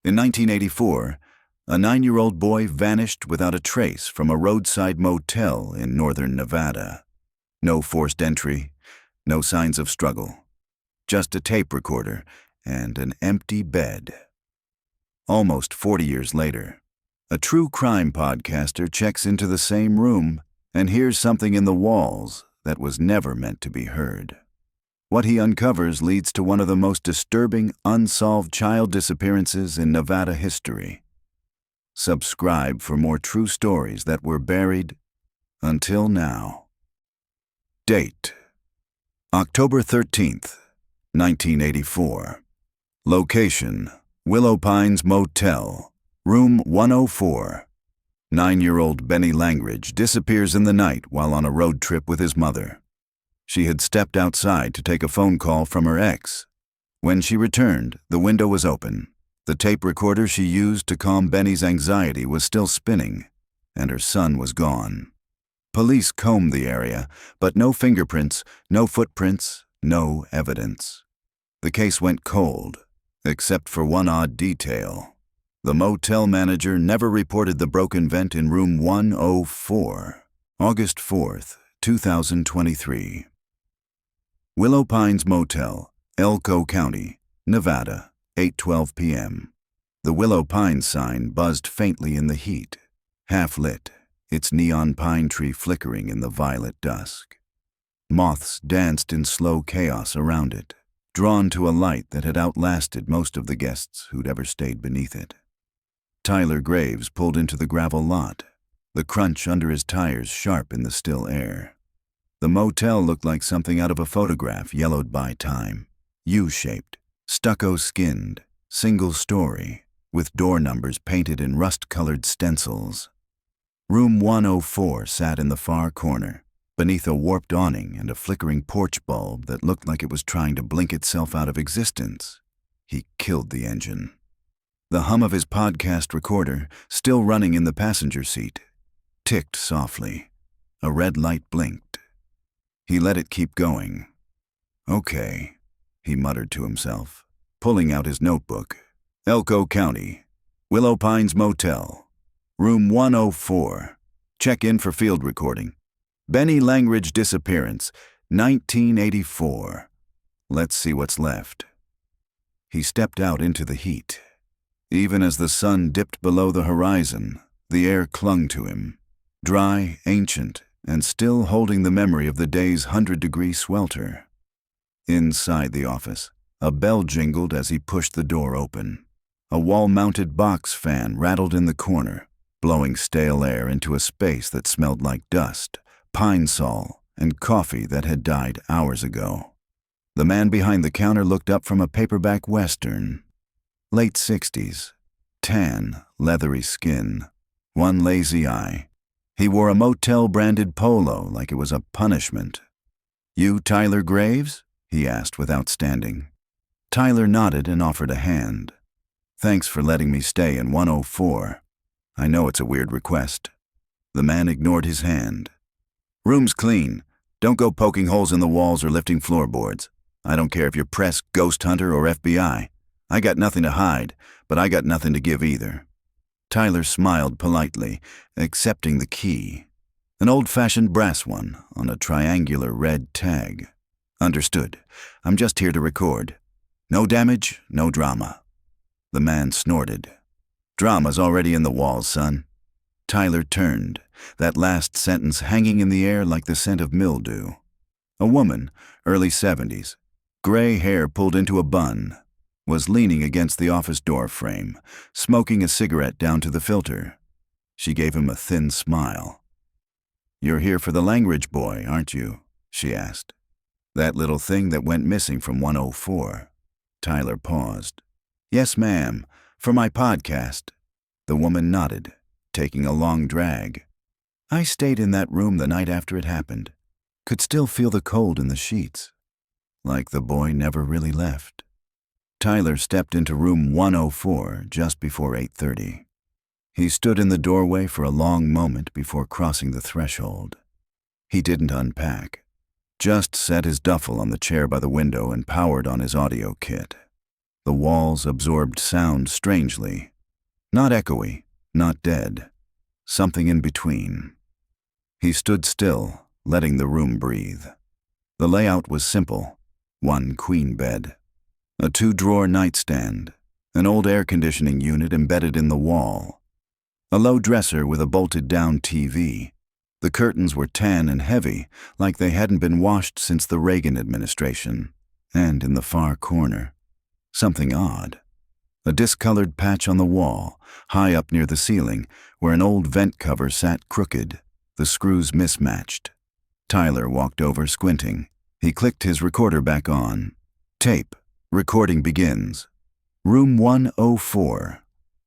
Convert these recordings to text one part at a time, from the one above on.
In 1984, a 9-year-old boy vanished without a trace from a roadside motel in northern Nevada. No forced entry, no signs of struggle, just a tape recorder and an empty bed. Almost 40 years later, a true crime podcaster checks into the same room and hears something in the walls that was never meant to be heard. What he uncovers leads to one of the most disturbing unsolved child disappearances in Nevada history. Subscribe for more true stories that were buried until now. Date: October 13th, 1984. Location: Willow Pines Motel, room 104. 9-year-old Benny Langridge disappears in the night while on a road trip with his mother. She had stepped outside to take a phone call from her ex. When she returned, the window was open. The tape recorder she used to calm Benny's anxiety was still spinning, and her son was gone. Police combed the area, but no fingerprints, no footprints, no evidence. The case went cold, except for one odd detail. The motel manager never reported the broken vent in room 104, August 4th, 2023. Willow Pines Motel, Elko County, Nevada, 8:12 p.m. The Willow Pines sign buzzed faintly in the heat, half-lit, its neon pine tree flickering in the violet dusk. Moths danced in slow chaos around it, drawn to a light that had outlasted most of the guests who'd ever stayed beneath it. Tyler Graves pulled into the gravel lot, the crunch under his tires sharp in the still air. The motel looked like something out of a photograph yellowed by time, U-shaped, stucco-skinned, single-story, with door numbers painted in rust-colored stencils. Room 104 sat in the far corner, beneath a warped awning and a flickering porch bulb that looked like it was trying to blink itself out of existence. He killed the engine. The hum of his podcast recorder, still running in the passenger seat, ticked softly. A red light blinked. He let it keep going. "Okay," he muttered to himself, pulling out his notebook. "Elko County, Willow Pines Motel, room 104. Check in for field recording. Benny Langridge disappearance, 1984. Let's see what's left." He stepped out into the heat. Even as the sun dipped below the horizon, the air clung to him, dry, ancient, and still holding the memory of the day's 100-degree swelter. Inside the office, a bell jingled as he pushed the door open. A wall-mounted box fan rattled in the corner, blowing stale air into a space that smelled like dust, pine sol, and coffee that had died hours ago. The man behind the counter looked up from a paperback western. Late 60s, tan, leathery skin, one lazy eye. He wore a motel-branded polo like it was a punishment. "You Tyler Graves?" he asked without standing. Tyler nodded and offered a hand. "Thanks for letting me stay in 104. I know it's a weird request." The man ignored his hand. "Room's clean. Don't go poking holes in the walls or lifting floorboards. I don't care if you're press, ghost hunter, or FBI. I got nothing to hide, but I got nothing to give either." Tyler smiled politely, accepting the key. An old-fashioned brass one on a triangular red tag. "Understood. I'm just here to record. No damage, no drama." The man snorted. "Drama's already in the walls, son." Tyler turned, that last sentence hanging in the air like the scent of mildew. A woman, early 70s, gray hair pulled into a bun, was leaning against the office door frame, smoking a cigarette down to the filter. She gave him a thin smile. "You're here for the Langridge boy, aren't you?" she asked. "That little thing that went missing from 104. Tyler paused. "Yes, ma'am, for my podcast." The woman nodded, taking a long drag. "I stayed in that room the night after it happened. Could still feel the cold in the sheets. Like the boy never really left." Tyler stepped into room 104 just before 8:30. He stood in the doorway for a long moment before crossing the threshold. He didn't unpack, just set his duffel on the chair by the window and powered on his audio kit. The walls absorbed sound strangely. Not echoey, not dead. Something in between. He stood still, letting the room breathe. The layout was simple. One queen bed. A 2-drawer nightstand. An old air conditioning unit embedded in the wall. A low dresser with a bolted-down TV. The curtains were tan and heavy, like they hadn't been washed since the Reagan administration. And in the far corner, something odd. A discolored patch on the wall, high up near the ceiling, where an old vent cover sat crooked, the screws mismatched. Tyler walked over, squinting. He clicked his recorder back on. Tape. Recording begins. Room 104.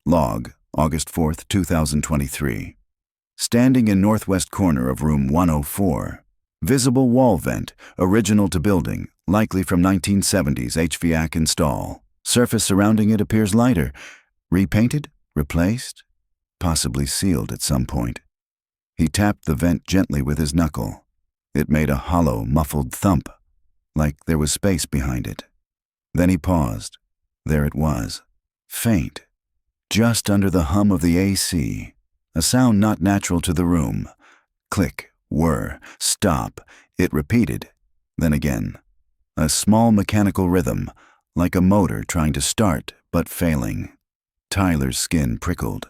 Log, August 4th, 2023. Standing in northwest corner of room 104. Visible wall vent, original to building, likely from 1970s HVAC install. Surface surrounding it appears lighter. Repainted? Replaced? Possibly sealed at some point. He tapped the vent gently with his knuckle. It made a hollow, muffled thump, like there was space behind it. Then he paused. There it was. Faint. Just under the hum of the AC. A sound not natural to the room. Click, whir, stop. It repeated. Then again. A small mechanical rhythm, like a motor trying to start, but failing. Tyler's skin prickled.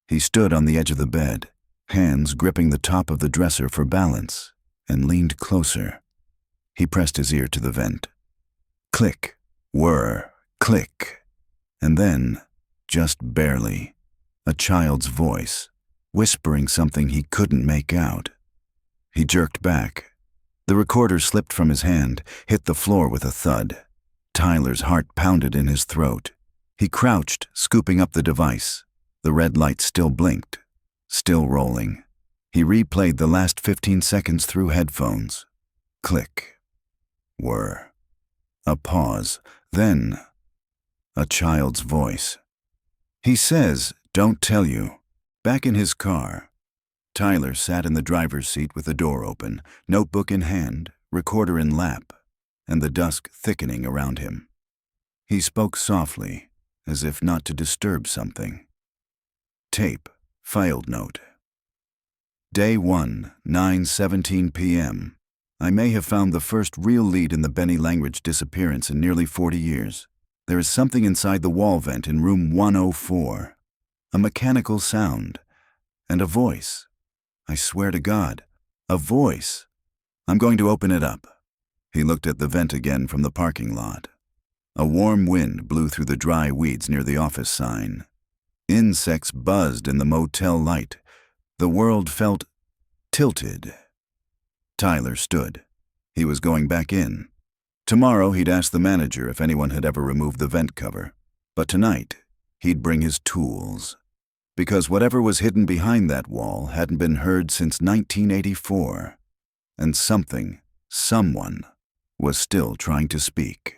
He stood on the edge of the bed, hands gripping the top of the dresser for balance, and leaned closer. He pressed his ear to the vent. Click, whir, click. And then, just barely, a child's voice, whispering something he couldn't make out. He jerked back. The recorder slipped from his hand, hit the floor with a thud. Tyler's heart pounded in his throat. He crouched, scooping up the device. The red light still blinked, still rolling. He replayed the last 15 seconds through headphones. Click. Whir. A pause. Then, a child's voice. He says, "Don't tell you." Back in his car, Tyler sat in the driver's seat with the door open, notebook in hand, recorder in lap, and the dusk thickening around him. He spoke softly, as if not to disturb something. Tape, filed note. Day 1, 9:17 p.m. I may have found the first real lead in the Benny Langridge disappearance in nearly 40 years. There is something inside the wall vent in room 104. A mechanical sound. And a voice. I swear to God, a voice. I'm going to open it up. He looked at the vent again from the parking lot. A warm wind blew through the dry weeds near the office sign. Insects buzzed in the motel light. The world felt tilted. Tyler stood. He was going back in. Tomorrow he'd ask the manager if anyone had ever removed the vent cover. But tonight, he'd bring his tools. Because whatever was hidden behind that wall hadn't been heard since 1984. And someone, was still trying to speak.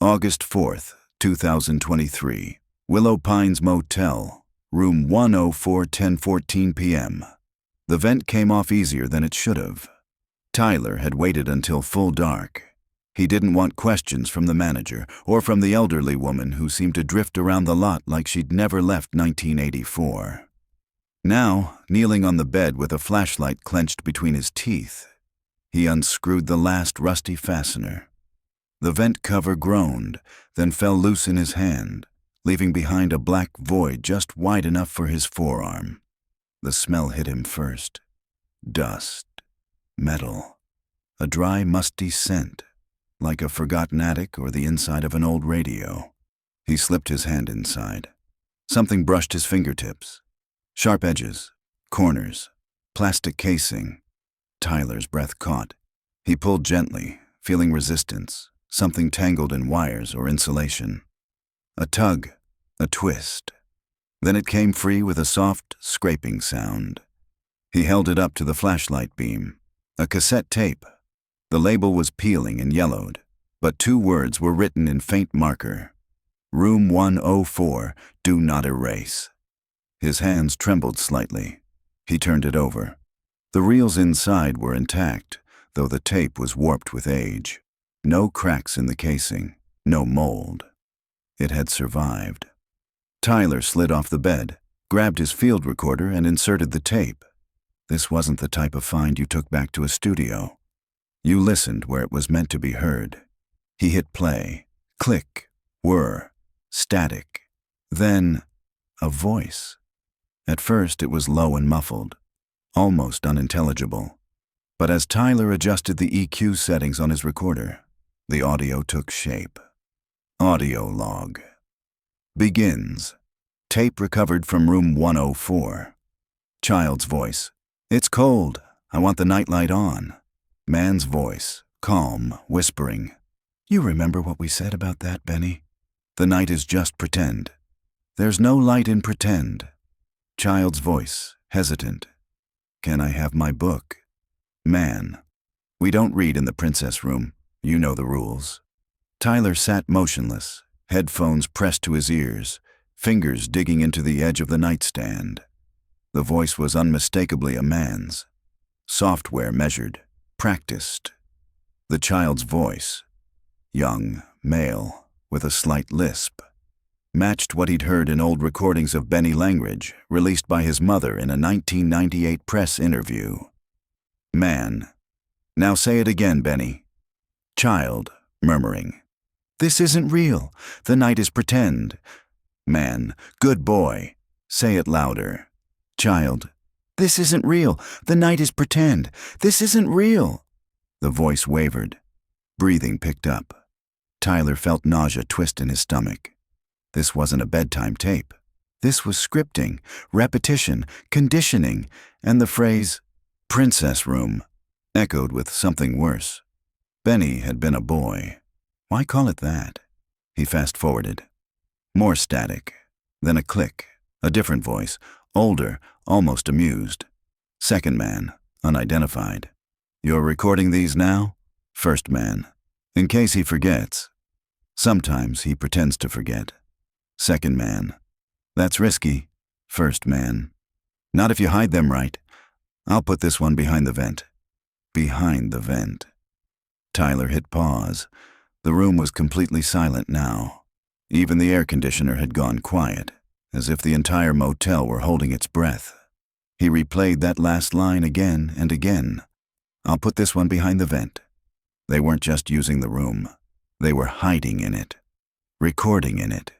August 4th, 2023. Willow Pines Motel, room 104, 10:14 p.m. The vent came off easier than it should have. Tyler had waited until full dark. He didn't want questions from the manager or from the elderly woman who seemed to drift around the lot like she'd never left 1984. Now, kneeling on the bed with a flashlight clenched between his teeth, he unscrewed the last rusty fastener. The vent cover groaned, then fell loose in his hand, leaving behind a black void just wide enough for his forearm. The smell hit him first. Dust. Metal. A dry, musty scent, like a forgotten attic or the inside of an old radio. He slipped his hand inside. Something brushed his fingertips. Sharp edges, corners, plastic casing. Tyler's breath caught. He pulled gently, feeling resistance, something tangled in wires or insulation. A tug, a twist. Then it came free with a soft, scraping sound. He held it up to the flashlight beam. A cassette tape. The label was peeling and yellowed, but 2 words were written in faint marker. Room 104, do not erase. His hands trembled slightly. He turned it over. The reels inside were intact, though the tape was warped with age. No cracks in the casing, no mold. It had survived. Tyler slid off the bed, grabbed his field recorder, and inserted the tape. This wasn't the type of find you took back to a studio. You listened where it was meant to be heard. He hit play. Click, whir, static. Then, a voice. At first it was low and muffled, almost unintelligible. But as Tyler adjusted the EQ settings on his recorder, the audio took shape. Audio log. Begins. Tape recovered from room 104. Child's voice. It's cold. I want the nightlight on. Man's voice. Calm, whispering. You remember what we said about that, Benny? The night is just pretend. There's no light in pretend. Child's voice. Hesitant. Can I have my book? Man. We don't read in the princess room. You know the rules. Tyler sat motionless, headphones pressed to his ears, fingers digging into the edge of the nightstand. The voice was unmistakably a man's. Software measured, practiced. The child's voice, young, male, with a slight lisp, matched what he'd heard in old recordings of Benny Langridge, released by his mother in a 1998 press interview. Man. Now say it again, Benny. Child, murmuring. This isn't real. The night is pretend. Man. Good boy. Say it louder. Child. This isn't real. The night is pretend. This isn't real. The voice wavered. Breathing picked up. Tyler felt nausea twist in his stomach. This wasn't a bedtime tape. This was scripting, repetition, conditioning, and the phrase, princess room, echoed with something worse. Benny had been a boy. Why call it that? He fast-forwarded. More static. Then a click. A different voice. Older, almost amused. Second man, unidentified. You're recording these now? First man. In case he forgets. Sometimes he pretends to forget. Second man. That's risky. First man. Not if you hide them right. I'll put this one behind the vent. Behind the vent. Tyler hit pause. The room was completely silent now. Even the air conditioner had gone quiet, as if the entire motel were holding its breath. He replayed that last line again and again. I'll put this one behind the vent. They weren't just using the room. They were hiding in it, recording in it,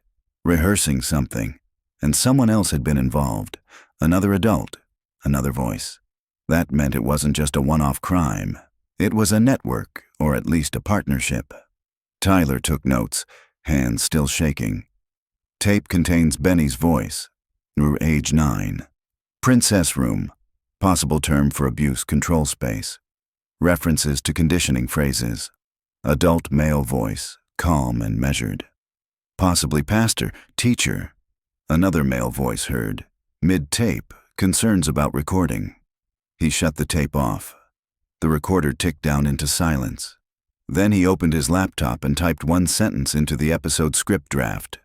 rehearsing something, and someone else had been involved. Another adult, another voice. That meant it wasn't just a one-off crime. It was a network, or at least a partnership. Tyler took notes, hands still shaking. Tape contains Benny's voice. Through age 9. Princess room. Possible term for abuse control space. References to conditioning phrases. Adult male voice, calm and measured. Possibly pastor, teacher. Another male voice heard. Mid-tape, concerns about recording. He shut the tape off. The recorder ticked down into silence. Then he opened his laptop and typed one sentence into the episode script draft.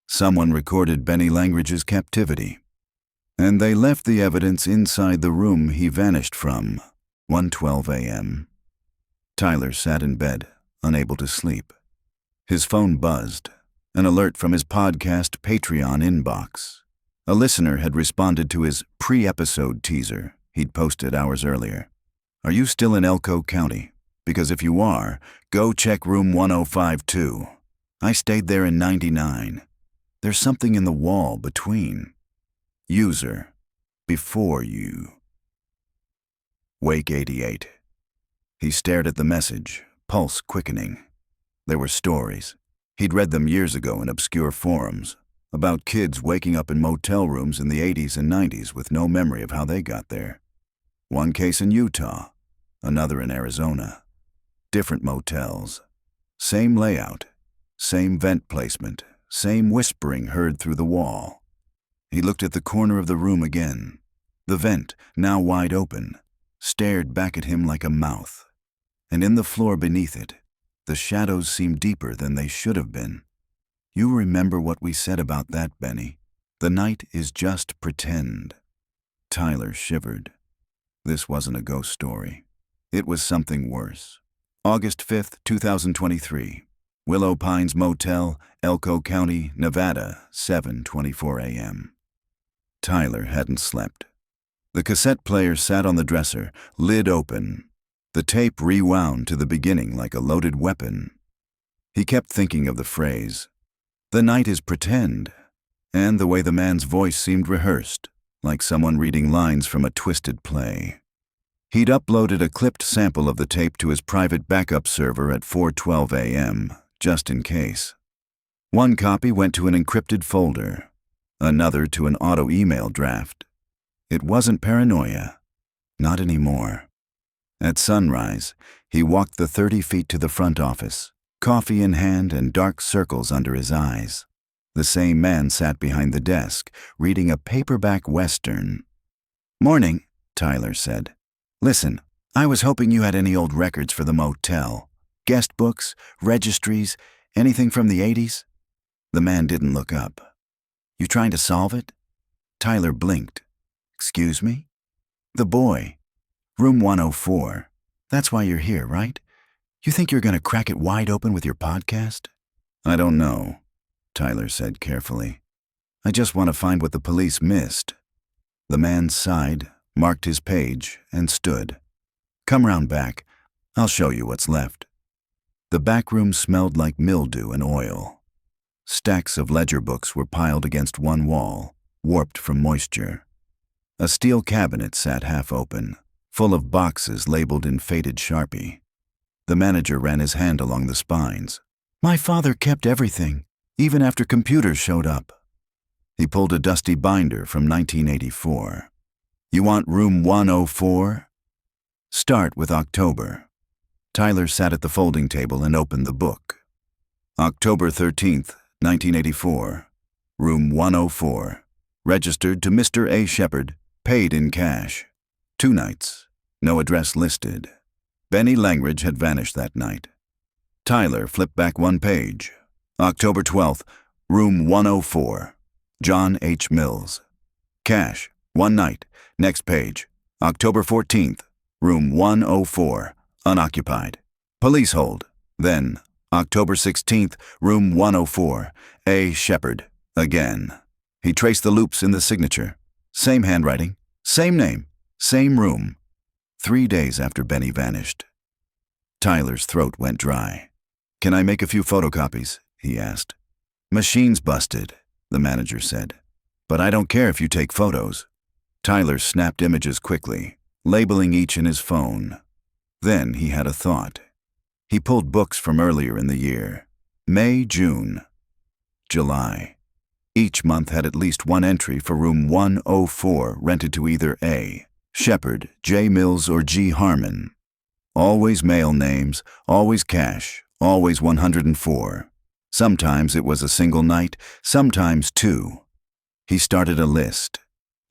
Someone recorded Benny Langridge's captivity. And they left the evidence inside the room he vanished from. 1:12 a.m. Tyler sat in bed, unable to sleep. His phone buzzed. An alert from his podcast Patreon inbox. A listener had responded to his pre-episode teaser he'd posted hours earlier. Are you still in Elko County? Because if you are, go check room 1052. I stayed there in '99. There's something in the wall between. User. Before you. Wake 88. He stared at the message, pulse quickening. There were stories. He'd read them years ago in obscure forums, about kids waking up in motel rooms in the 80s and 90s with no memory of how they got there. One case in Utah, another in Arizona. Different motels. Same layout, same vent placement, same whispering heard through the wall. He looked at the corner of the room again. The vent, now wide open, stared back at him like a mouth. And in the floor beneath it, the shadows seemed deeper than they should have been. You remember what we said about that, Benny. The night is just pretend. Tyler shivered. This wasn't a ghost story. It was something worse. August 5th, 2023. Willow Pines Motel, Elko County, Nevada, 7:24 a.m. Tyler hadn't slept. The cassette player sat on the dresser, lid open. The tape rewound to the beginning like a loaded weapon. He kept thinking of the phrase, "The night is pretend," and the way the man's voice seemed rehearsed, like someone reading lines from a twisted play. He'd uploaded a clipped sample of the tape to his private backup server at 4:12 a.m., just in case. One copy went to an encrypted folder, another to an auto-email draft. It wasn't paranoia. Not anymore. At sunrise, he walked the 30 feet to the front office, coffee in hand and dark circles under his eyes. The same man sat behind the desk, reading a paperback western. "Morning," Tyler said. "Listen, I was hoping you had any old records for the motel. Guest books, registries, anything from the 80s? The man didn't look up. "You trying to solve it?" Tyler blinked. "Excuse me?" "The boy. Room 104. That's why you're here, right? You think you're going to crack it wide open with your podcast?" "I don't know," Tyler said carefully. "I just want to find what the police missed." The man sighed, marked his page, and stood. "Come round back. I'll show you what's left." The back room smelled like mildew and oil. Stacks of ledger books were piled against one wall, warped from moisture. A steel cabinet sat half open, full of boxes labeled in faded Sharpie. The manager ran his hand along the spines. "My father kept everything, even after computers showed up." He pulled a dusty binder from 1984. "You want room 104? Start with October." Tyler sat at the folding table and opened the book. "October 13th, 1984. Room 104. Registered to Mr. A. Shepard. Paid in cash. 2 nights. No address listed. Benny Langridge had vanished that night." Tyler flipped back one page. "October 12th. Room 104. John H. Mills. Cash. 1 night. Next page. October 14th. Room 104. Unoccupied. Police hold. Then, October 16th, room 104, A. Shepard. Again. He traced the loops in the signature. Same handwriting, same name, same room. 3 days after Benny vanished. Tyler's throat went dry. "Can I make a few photocopies?" he asked. "Machine's busted," the manager said. "But I don't care if you take photos." Tyler snapped images quickly, labeling each in his phone. Then he had a thought. He pulled books from earlier in the year. May, June, July. Each month had at least one entry for room 104 rented to either A. Shepard, J. Mills, or G. Harmon. Always male names, always cash, always 104. Sometimes it was a single night, sometimes 2. He started a list.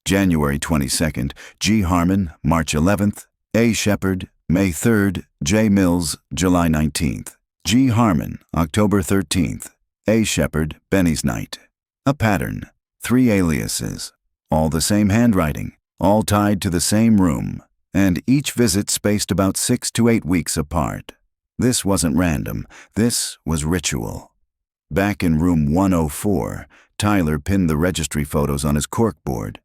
January 22nd, G. Harmon, March 11th, A. Shepard, May 3rd, J. Mills, July 19th, G. Harmon, October 13th, A. Shepard, Benny's night. A pattern, 3 aliases, all the same handwriting, all tied to the same room, and each visit spaced about 6 to 8 weeks apart. This wasn't random, this was ritual. Back in room 104, Tyler pinned the registry photos on his corkboard.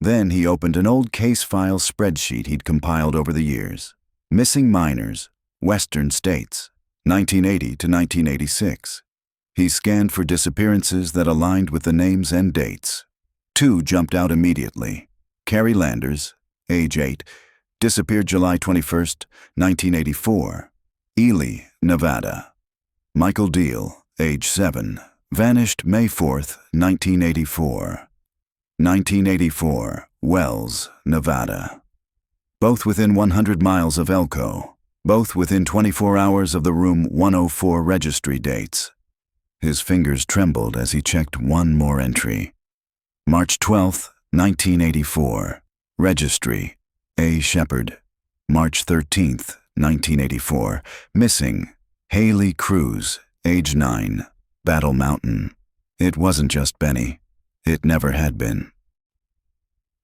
Then he opened an old case file spreadsheet he'd compiled over the years. Missing minors, Western states, 1980 to 1986. He scanned for disappearances that aligned with the names and dates. 2 jumped out immediately. Carrie Landers, age 8, disappeared July 21st, 1984. Ely, Nevada. Michael Deal, age 7, vanished May 4th, 1984. 1984, Wells, Nevada. Both within 100 miles of Elko, both within 24 hours of the room 104 registry dates. His fingers trembled as he checked one more entry. March 12th, 1984, registry, A. Shepard. March 13th, 1984, missing, Haley Cruz, age 9, Battle Mountain. It wasn't just Benny. It never had been.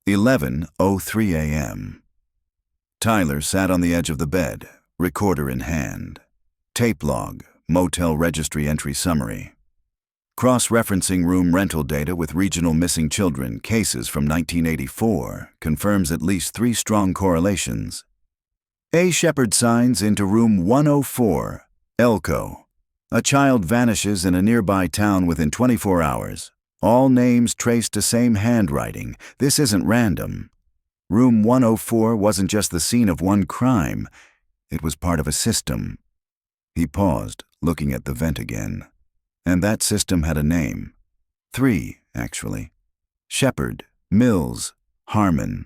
11:03 a.m. Tyler sat on the edge of the bed, recorder in hand. Tape log, Motel registry entry summary. Cross-referencing room rental data with regional missing children cases from 1984 confirms at least 3 strong correlations. A shepherd signs into room 104, Elko. A child vanishes in a nearby town within 24 hours. All names traced to same handwriting. This isn't random. Room 104 wasn't just the scene of one crime. It was part of a system. He paused, looking at the vent again. And that system had a name. 3, actually. Shepherd, Mills, Harmon.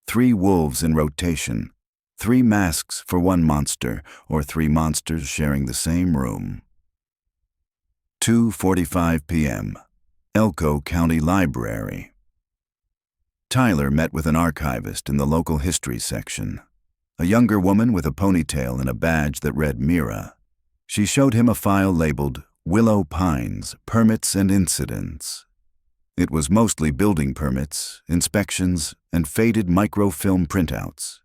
3 wolves in rotation. 3 masks for one monster, or 3 monsters sharing the same room. 2:45 p.m. Elko County Library. Tyler met with an archivist in the local history section. A younger woman with a ponytail and a badge that read Mira. She showed him a file labeled Willow Pines, Permits and Incidents. It was mostly building permits, inspections, and faded microfilm printouts.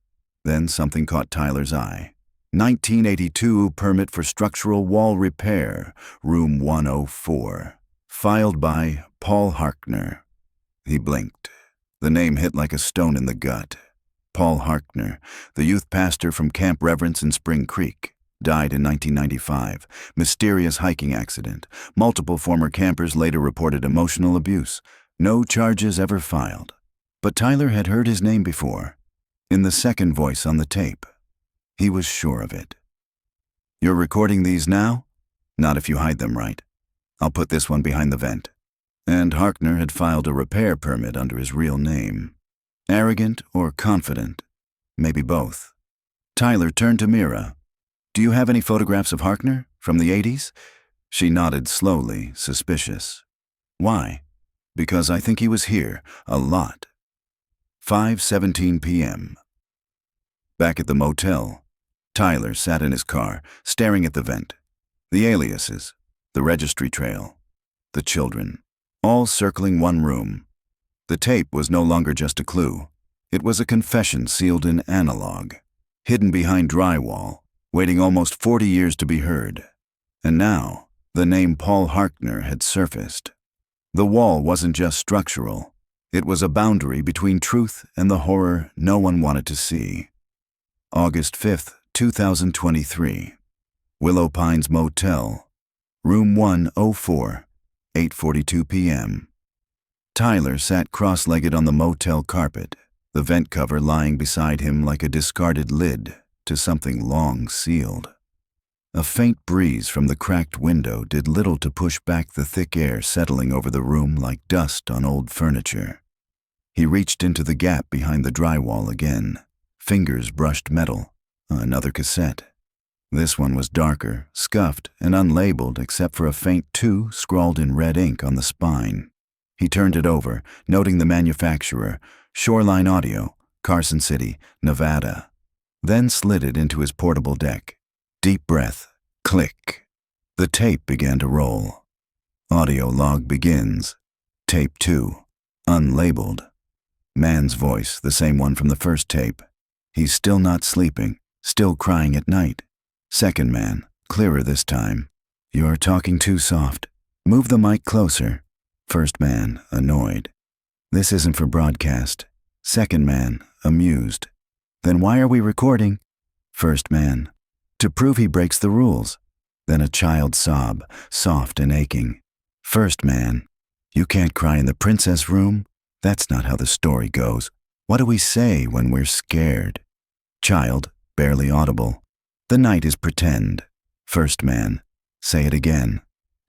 Then something caught Tyler's eye. 1982 permit for structural wall repair, room 104. Filed by Paul Harkner. He blinked. The name hit like a stone in the gut. Paul Harkner, the youth pastor from Camp Reverence in Spring Creek. Died in 1995. Mysterious hiking accident. Multiple former campers later reported emotional abuse. No charges ever filed. But Tyler had heard his name before. In the second voice on the tape. He was sure of it. "You're recording these now?" "Not if you hide them right. I'll put this one behind the vent." And Harkner had filed a repair permit under his real name. Arrogant or confident? Maybe both. Tyler turned to Mira. "Do you have any photographs of Harkner from the 80s? She nodded slowly, suspicious. "Why?" "Because I think he was here, a lot." 5:17 p.m. Back at the motel, Tyler sat in his car, staring at the vent. The aliases, the registry trail, the children, all circling one room. The tape was no longer just a clue. It was a confession sealed in analog, hidden behind drywall, waiting almost 40 years to be heard. And now, the name Paul Harkner had surfaced. The wall wasn't just structural. It was a boundary between truth and the horror no one wanted to see. August 5th, 2023. Willow Pines Motel, room 104, 8:42 p.m. Tyler sat cross-legged on the motel carpet, the vent cover lying beside him like a discarded lid to something long sealed. A faint breeze from the cracked window did little to push back the thick air settling over the room like dust on old furniture. He reached into the gap behind the drywall again. Fingers brushed metal. Another cassette. This one was darker, scuffed, and unlabeled except for a faint 2 scrawled in red ink on the spine. He turned it over, noting the manufacturer, Shoreline Audio, Carson City, Nevada. Then slid it into his portable deck. Deep breath. Click. The tape began to roll. Audio log begins. Tape 2. Unlabeled. Man's voice, the same one from the first tape. He's still not sleeping, still crying at night. Second man, clearer this time. "You're talking too soft. Move the mic closer." First man, annoyed. "This isn't for broadcast." Second man, amused. "Then why are we recording?" First man, "To prove he breaks the rules." Then a child sob, soft and aching. First man, "You can't cry in the princess room. That's not how the story goes. What do we say when we're scared?" Child, barely audible. "The night is pretend." First man, "Say it again."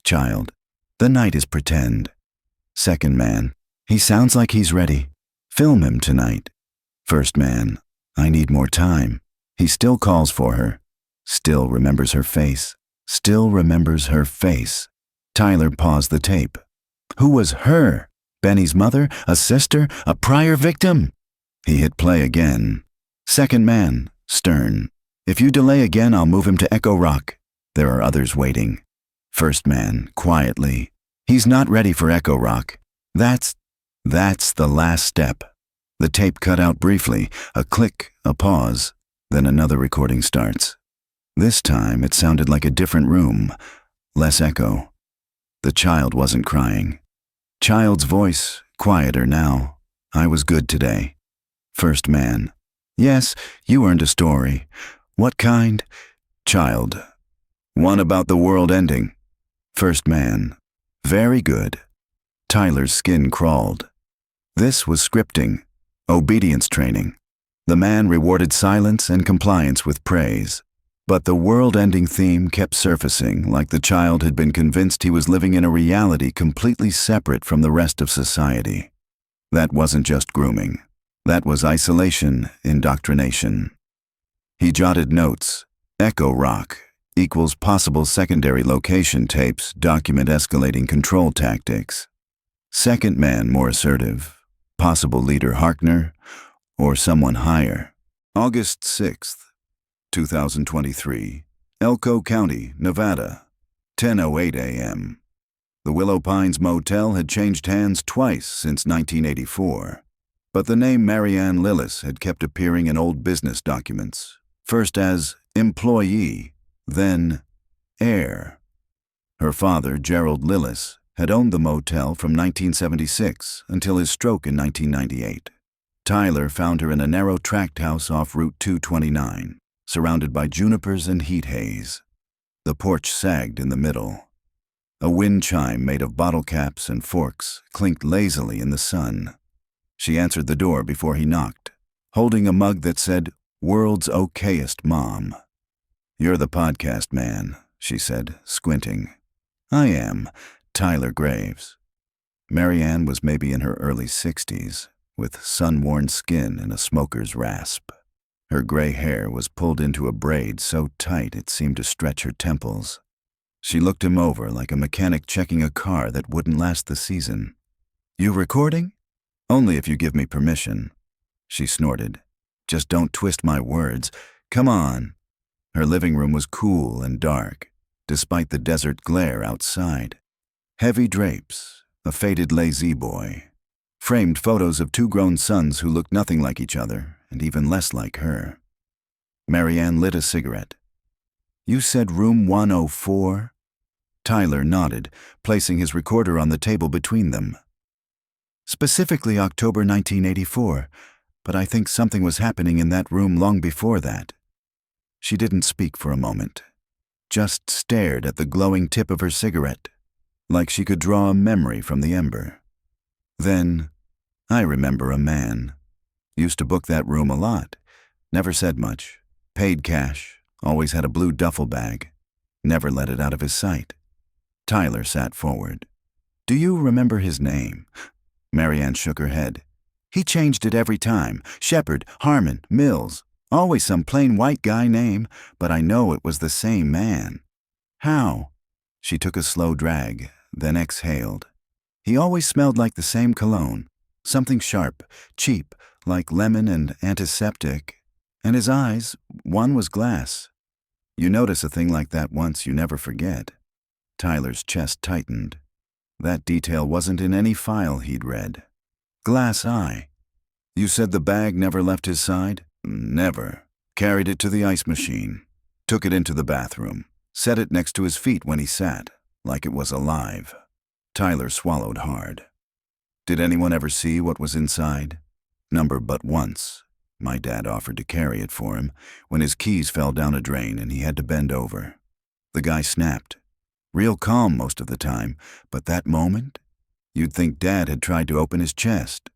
Child, "The night is pretend." Second man, "He sounds like he's ready. Film him tonight." First man, "I need more time." He still calls for her. Still remembers her face. Still remembers her face. Tyler paused the tape. Who was her? Benny's mother? A sister? A prior victim? He hit play again. Second man, stern. "If you delay again, I'll move him to Echo Rock. There are others waiting." First man, quietly. "He's not ready for Echo Rock. That's the last step." The tape cut out briefly, a click, a pause, then another recording starts. This time it sounded like a different room, less echo. The child wasn't crying. Child's voice, quieter now. I was good today. First man. Yes, you earned a story. What kind? Child. One about the world ending. First man. Very good. Tyler's skin crawled. This was scripting, obedience training. The man rewarded silence and compliance with praise. But the world-ending theme kept surfacing, like the child had been convinced he was living in a reality completely separate from the rest of society. That wasn't just grooming. That was isolation, indoctrination. He jotted notes. Echo rock equals possible secondary location tapes document escalating control tactics. Second man more assertive. Possible leader Harkner or someone higher. August 6th. 2023, Elko County, Nevada, 10:08 a.m. The Willow Pines Motel had changed hands twice since 1984, but the name Marianne Lillis had kept appearing in old business documents, first as employee, then heir. Her father, Gerald Lillis, had owned the motel from 1976 until his stroke in 1998. Tyler found her in a narrow tract house off Route 229. Surrounded by junipers and heat haze. The porch sagged in the middle. A wind chime made of bottle caps and forks clinked lazily in the sun. She answered the door before he knocked, holding a mug that said, "World's okayest mom." "You're the podcast man," she said, squinting. "I am, Tyler Graves." Marianne was maybe in her early 60s, with sun-worn skin and a smoker's rasp. Her gray hair was pulled into a braid so tight it seemed to stretch her temples. She looked him over like a mechanic checking a car that wouldn't last the season. "You recording?" "Only if you give me permission." She snorted. "Just don't twist my words. Come on." Her living room was cool and dark, despite the desert glare outside. Heavy drapes, a faded lazy-boy, framed photos of two grown sons who looked nothing like each other, and even less like her. Marianne lit a cigarette. "You said room 104? Tyler nodded, placing his recorder on the table between them. "Specifically October 1984, but I think something was happening in that room long before that." She didn't speak for a moment, just stared at the glowing tip of her cigarette, like she could draw a memory from the ember. Then, "I remember a man. Used to book that room a lot. Never said much. Paid cash. Always had a blue duffel bag. Never let it out of his sight." Tyler sat forward. "Do you remember his name?" Marianne shook her head. "He changed it every time. Shepard, Harmon, Mills. Always some plain white guy name, but I know it was the same man." "How?" She took a slow drag, then exhaled. "He always smelled like the same cologne. Something sharp, cheap, like lemon and antiseptic. And his eyes, one was glass. You notice a thing like that once, you never forget." Tyler's chest tightened. That detail wasn't in any file he'd read. Glass eye. "You said the bag never left his side?" "Never. Carried it to the ice machine. Took it into the bathroom. Set it next to his feet when he sat, like it was alive." Tyler swallowed hard. "Did anyone ever see what was inside?" "Number but once. My dad offered to carry it for him when his keys fell down a drain and he had to bend over. The guy snapped. Real calm most of the time, but that moment, you'd think Dad had tried to open his chest."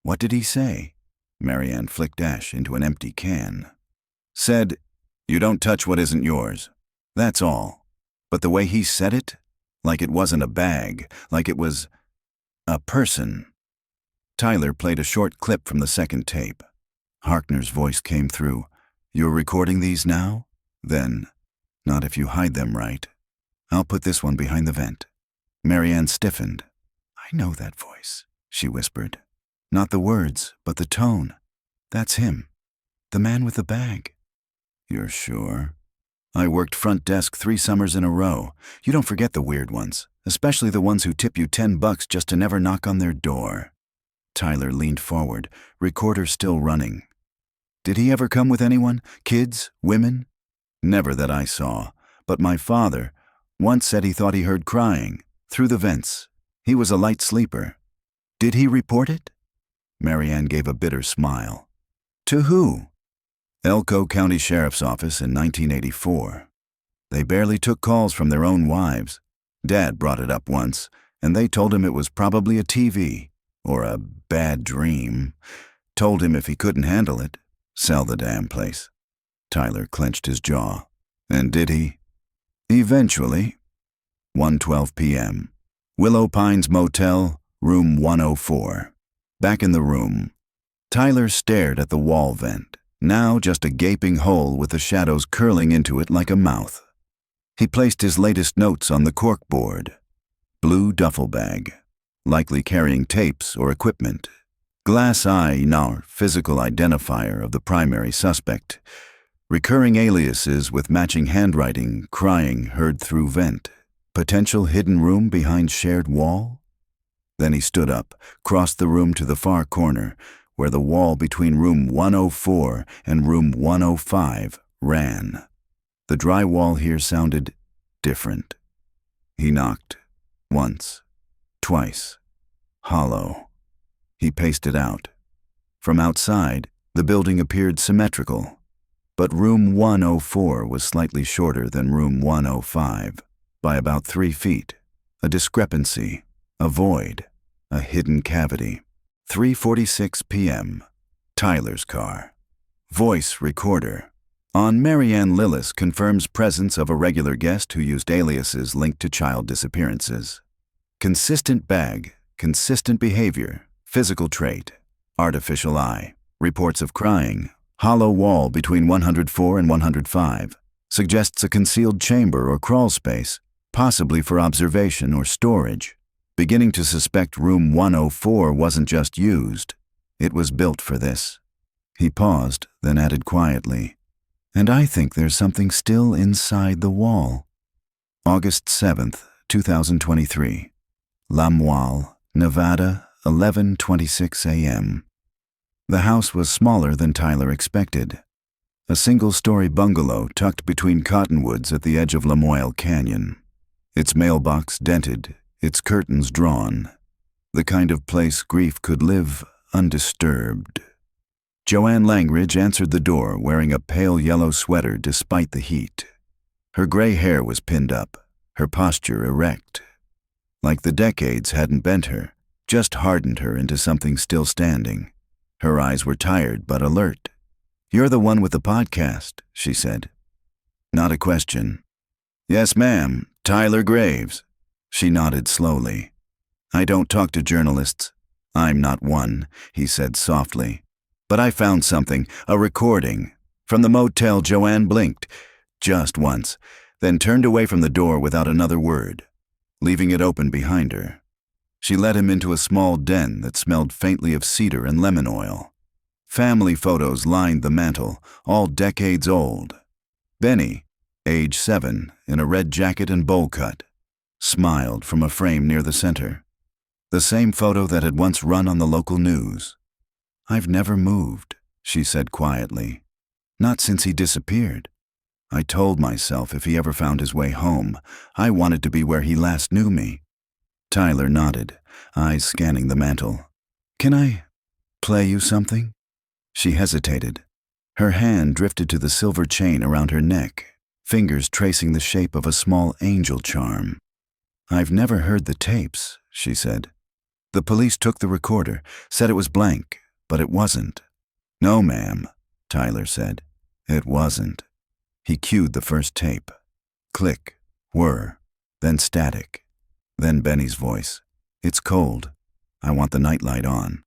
"What did he say?" Marianne flicked ash into an empty can. "Said, 'You don't touch what isn't yours.' That's all. But the way he said it, like it wasn't a bag, like it was a person." Tyler played a short clip from the second tape. Harkner's voice came through. "You're recording these now?" Then, "Not if you hide them right. I'll put this one behind the vent." Marianne stiffened. "I know that voice," she whispered. "Not the words, but the tone. That's him. The man with the bag." "You're sure?" "I worked front desk 3 summers in a row. You don't forget the weird ones, especially the ones who tip you $10 just to never knock on their door." Tyler leaned forward, recorder still running. "Did he ever come with anyone? Kids? Women?" Never that I saw, but my father once said he thought he heard crying through the vents. He was a light sleeper. Did he report it? Marianne gave a bitter smile. To who? Elko County Sheriff's Office in 1984. They barely took calls from their own wives. Dad brought it up once, and they told him it was probably a TV or a bad dream. Told him if he couldn't handle it, sell the damn place. Tyler clenched his jaw. And did he? Eventually. 1:12 p.m. Willow Pines Motel, room 104. Back in the room, Tyler stared at the wall vent, now just a gaping hole with the shadows curling into it like a mouth. He placed his latest notes on the corkboard. Blue duffel bag, likely carrying tapes or equipment. Glass eye, now physical identifier of the primary suspect. Recurring aliases with matching handwriting, crying heard through vent. Potential hidden room behind shared wall? Then he stood up, crossed the room to the far corner, where the wall between room 104 and room 105 ran. The drywall here sounded different. He knocked. Once. Twice. Hollow. He paced it out. From outside, the building appeared symmetrical. But room 104 was slightly shorter than room 105, by about 3 feet. A discrepancy, a void, a hidden cavity. 3:46 p.m. Tyler's car. Voice recorder. On Marianne Lillis confirms presence of a regular guest who used aliases linked to child disappearances. Consistent bag, consistent behavior, physical trait, artificial eye, reports of crying, hollow wall between 104 and 105, suggests a concealed chamber or crawl space, possibly for observation or storage. Beginning to suspect room 104 wasn't just used, it was built for this. He paused, then added quietly, and I think there's something still inside the wall. August 7th, 2023. Lamoille, Nevada, 11:26 a.m. The house was smaller than Tyler expected. A single-story bungalow tucked between cottonwoods at the edge of Lamoille Canyon. Its mailbox dented, its curtains drawn. The kind of place grief could live undisturbed. Joanne Langridge answered the door wearing a pale yellow sweater despite the heat. Her gray hair was pinned up, her posture erect. Like the decades hadn't bent her, just hardened her into something still standing. Her eyes were tired but alert. You're the one with the podcast, she said. Not a question. Yes, ma'am, Tyler Graves. She nodded slowly. I don't talk to journalists. I'm not one, he said softly. But I found something, a recording. From the motel. Joanne blinked, just once, then turned away from the door without another word, leaving it open behind her. She led him into a small den that smelled faintly of cedar and lemon oil. Family photos lined the mantel, all decades old. Benny, age 7, in a red jacket and bowl cut, smiled from a frame near the center. The same photo that had once run on the local news. I've never moved, she said quietly. Not since he disappeared. I told myself if he ever found his way home, I wanted to be where he last knew me. Tyler nodded, eyes scanning the mantel. Can I play you something? She hesitated. Her hand drifted to the silver chain around her neck, fingers tracing the shape of a small angel charm. I've never heard the tapes, she said. The police took the recorder, said it was blank, but it wasn't. No, ma'am, Tyler said. It wasn't. He cued the first tape. Click, whir, then static. Then Benny's voice. It's cold. I want the nightlight on.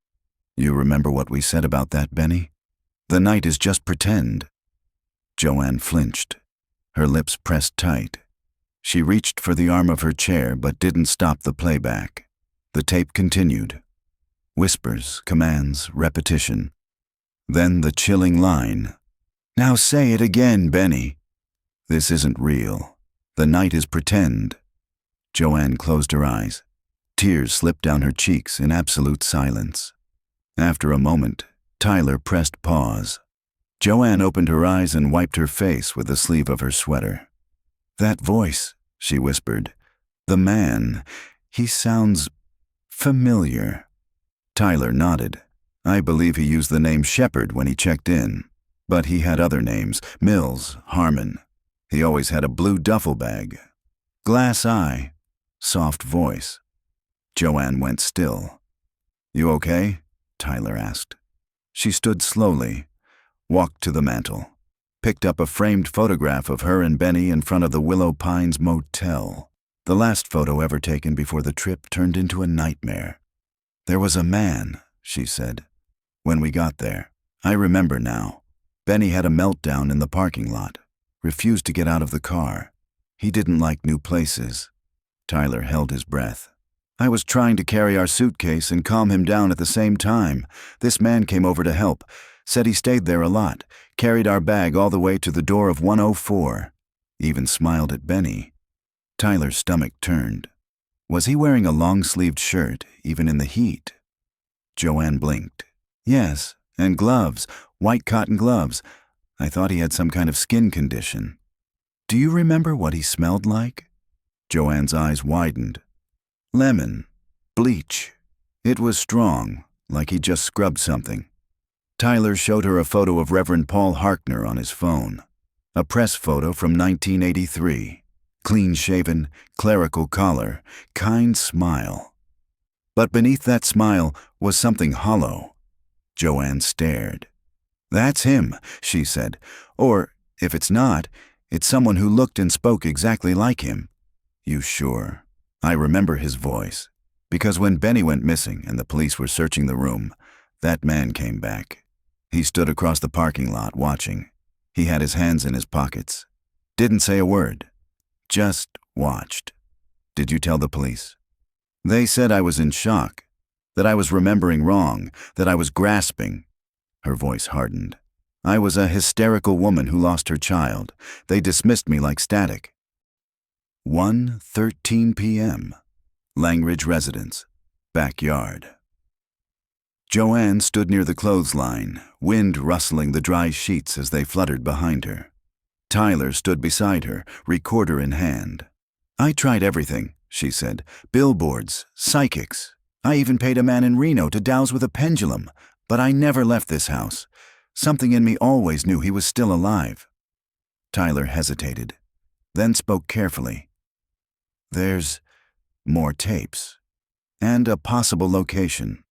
You remember what we said about that, Benny? The night is just pretend. Joanne flinched. Her lips pressed tight. She reached for the arm of her chair but didn't stop the playback. The tape continued. Whispers, commands, repetition. Then the chilling line. Now say it again, Benny. This isn't real. The night is pretend. Joanne closed her eyes. Tears slipped down her cheeks in absolute silence. After a moment, Tyler pressed pause. Joanne opened her eyes and wiped her face with the sleeve of her sweater. "That voice," she whispered. "The man, he sounds familiar." Tyler nodded. "I believe he used the name Shepard when he checked in, but he had other names, Mills, Harmon. He always had a blue duffel bag. Glass eye, soft voice." Joanne went still. "You okay?" Tyler asked. She stood slowly, walked to the mantel, picked up a framed photograph of her and Benny in front of the Willow Pines Motel, the last photo ever taken before the trip turned into a nightmare. "There was a man," she said, "when we got there. I remember now. Benny had a meltdown in the parking lot, refused to get out of the car. He didn't like new places." Tyler held his breath. "I was trying to carry our suitcase and calm him down at the same time. This man came over to help, said he stayed there a lot, carried our bag all the way to the door of 104. Even smiled at Benny." Tyler's stomach turned. Was he wearing a long-sleeved shirt, even in the heat? Joanne blinked. "Yes, and gloves, white cotton gloves. I thought he had some kind of skin condition." "Do you remember what he smelled like?" Joanne's eyes widened. "Lemon. Bleach. It was strong, like he just scrubbed something." Tyler showed her a photo of Reverend Paul Harkner on his phone. A press photo from 1983. Clean-shaven, clerical collar, kind smile. But beneath that smile was something hollow. Joanne stared. "That's him," she said. "Or, if it's not, it's someone who looked and spoke exactly like him." "You sure?" "I remember his voice. Because when Benny went missing and the police were searching the room, that man came back. He stood across the parking lot watching. He had his hands in his pockets. Didn't say a word. Just watched." "Did you tell the police?" "They said I was in shock, that I was remembering wrong, that I was grasping." Her voice hardened. "I was a hysterical woman who lost her child. They dismissed me like static." 1:13 p.m. Langridge residence. Backyard. Joanne stood near the clothesline, wind rustling the dry sheets as they fluttered behind her. Tyler stood beside her, recorder in hand. "I tried everything," she said. "Billboards, psychics. I even paid a man in Reno to douse with a pendulum, but I never left this house. Something in me always knew he was still alive." Tyler hesitated, then spoke carefully. "There's more tapes, and a possible location.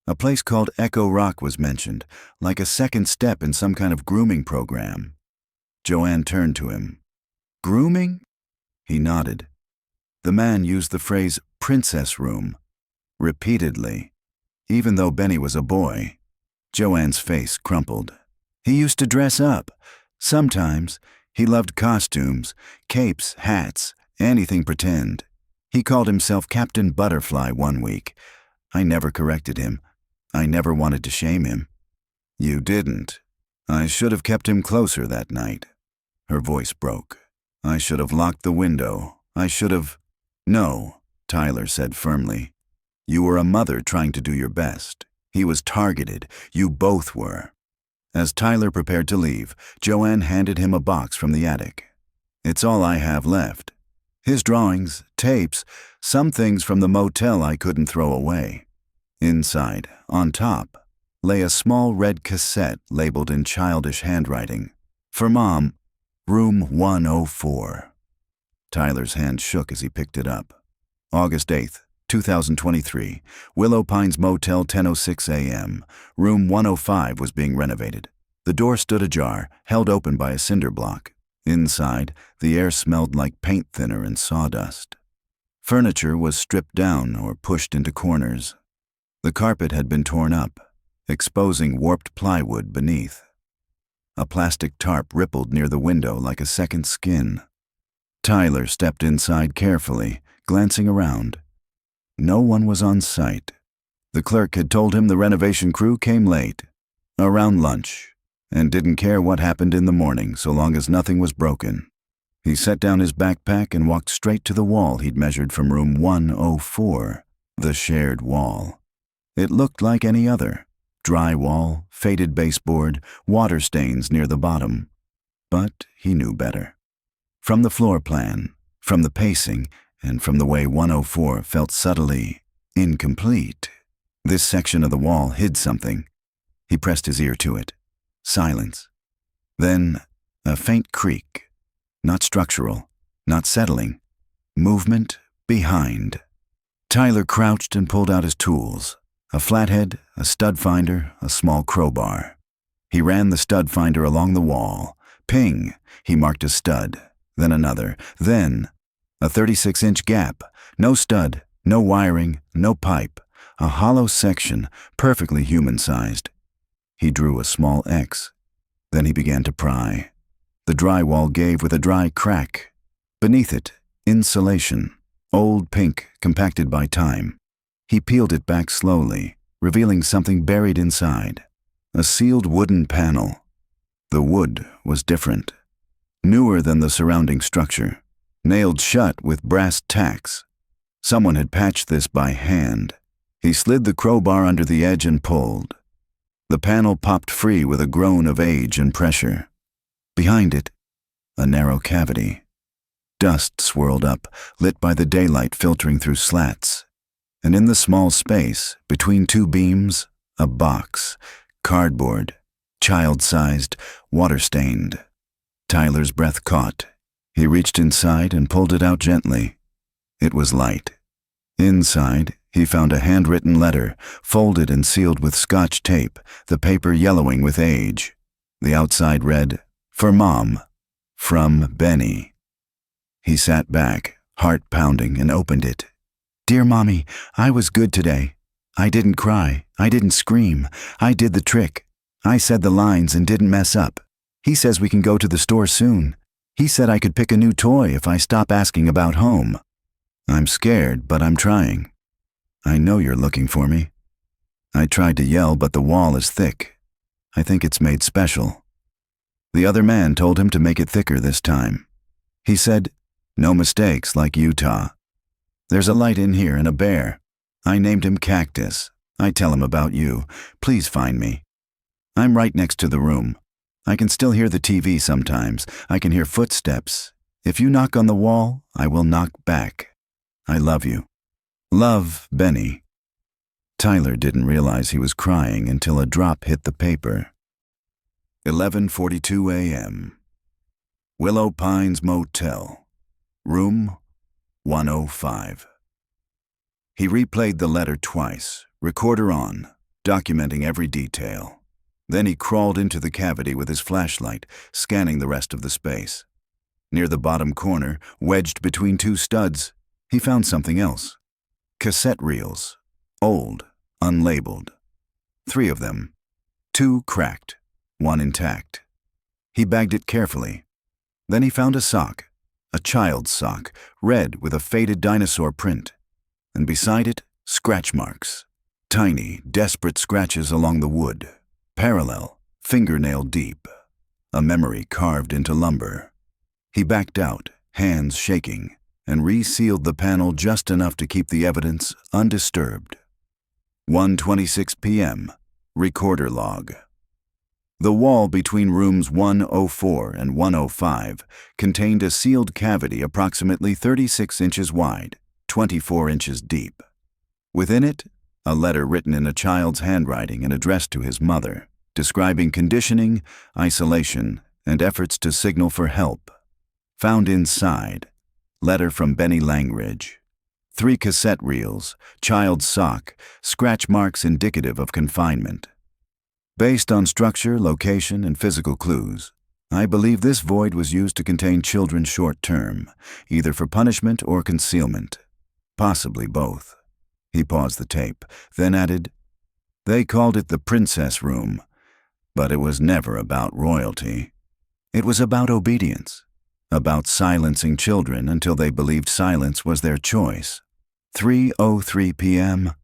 A place called Echo Rock was mentioned, like a second step in some kind of grooming program." Joanne turned to him. "Grooming?" He nodded. The man used the phrase princess room repeatedly, even though Benny was a boy. Joanne's face crumpled. "He used to dress up. Sometimes. He loved costumes, capes, hats, anything pretend. He called himself Captain Butterfly one week. I never corrected him. I never wanted to shame him." "You didn't. I should have kept him closer that night." Her voice broke. "I should have locked the window. I should have—" "No," Tyler said firmly. "You were a mother trying to do your best. He was targeted. You both were." As Tyler prepared to leave, Joanne handed him a box from the attic. "It's all I have left. His drawings, tapes, some things from the motel I couldn't throw away." Inside, on top, lay a small red cassette labeled in childish handwriting. "For Mom, room 104. Tyler's hand shook as he picked it up. August 8th, 2023, Willow Pines Motel, 10:06 a.m. Room 105 was being renovated. The door stood ajar, held open by a cinder block. Inside, the air smelled like paint thinner and sawdust. Furniture was stripped down or pushed into corners. The carpet had been torn up, exposing warped plywood beneath. A plastic tarp rippled near the window like a second skin. Tyler stepped inside carefully, glancing around. No one was on site. The clerk had told him the renovation crew came late, around lunch, and didn't care what happened in the morning so long as nothing was broken. He set down his backpack and walked straight to the wall he'd measured from room 104, the shared wall. It looked like any other, drywall, faded baseboard, water stains near the bottom. But he knew better. From the floor plan, from the pacing, and from the way 104 felt subtly incomplete, this section of the wall hid something. He pressed his ear to it. Silence. Then a faint creak. Not structural, not settling. Movement behind. Tyler crouched and pulled out his tools. A flathead, a stud finder, a small crowbar. He ran the stud finder along the wall. Ping! He marked a stud, then another, then a 36-inch gap. No stud, no wiring, no pipe. A hollow section, perfectly human-sized. He drew a small X. Then he began to pry. The drywall gave with a dry crack. Beneath it, insulation, old pink, compacted by time. He peeled it back slowly, revealing something buried inside. A sealed wooden panel. The wood was different. Newer than the surrounding structure. Nailed shut with brass tacks. Someone had patched this by hand. He slid the crowbar under the edge and pulled. The panel popped free with a groan of age and pressure. Behind it, a narrow cavity. Dust swirled up, lit by the daylight filtering through slats. And in the small space, between two beams, a box, cardboard, child-sized, water-stained. Tyler's breath caught. He reached inside and pulled it out gently. It was light. Inside, he found a handwritten letter, folded and sealed with Scotch tape, the paper yellowing with age. The outside read, "For Mom, from Benny." He sat back, heart pounding, and opened it. "Dear Mommy, I was good today. I didn't cry. I didn't scream. I did the trick. I said the lines and didn't mess up. He says we can go to the store soon. He said I could pick a new toy if I stop asking about home. I'm scared, but I'm trying. I know you're looking for me. I tried to yell, but the wall is thick. I think it's made special." The other man told him to make it thicker this time. He said, "No mistakes like Utah. There's a light in here and a bear. I named him Cactus. I tell him about you. Please find me. I'm right next to the room. I can still hear the TV sometimes. I can hear footsteps. If you knock on the wall, I will knock back. I love you. Love, Benny." Tyler didn't realize he was crying until a drop hit the paper. 11:42 a.m. Willow Pines Motel. Room 105. He replayed the letter twice, recorder on, documenting every detail. Then he crawled into the cavity with his flashlight, scanning the rest of the space. Near the bottom corner, wedged between two studs, he found something else. Cassette reels. Old, unlabeled. 3 of them. 2 cracked, 1 intact. He bagged it carefully. Then he found a sock, a child's sock, red with a faded dinosaur print. And beside it, scratch marks. Tiny, desperate scratches along the wood. Parallel, fingernail deep. A memory carved into lumber. He backed out, hands shaking, and resealed the panel just enough to keep the evidence undisturbed. 1:26 p.m. Recorder log. The wall between rooms 104 and 105 contained a sealed cavity approximately 36 inches wide, 24 inches deep. Within it, a letter written in a child's handwriting and addressed to his mother, describing conditioning, isolation, and efforts to signal for help. Found inside, letter from Benny Langridge. 3 cassette reels, child's sock, scratch marks indicative of confinement. Based on structure, location, and physical clues, I believe this void was used to contain children short-term, either for punishment or concealment. Possibly both. He paused the tape, then added, "They called it the princess room, but it was never about royalty. It was about obedience, about silencing children until they believed silence was their choice." 3:03 p.m.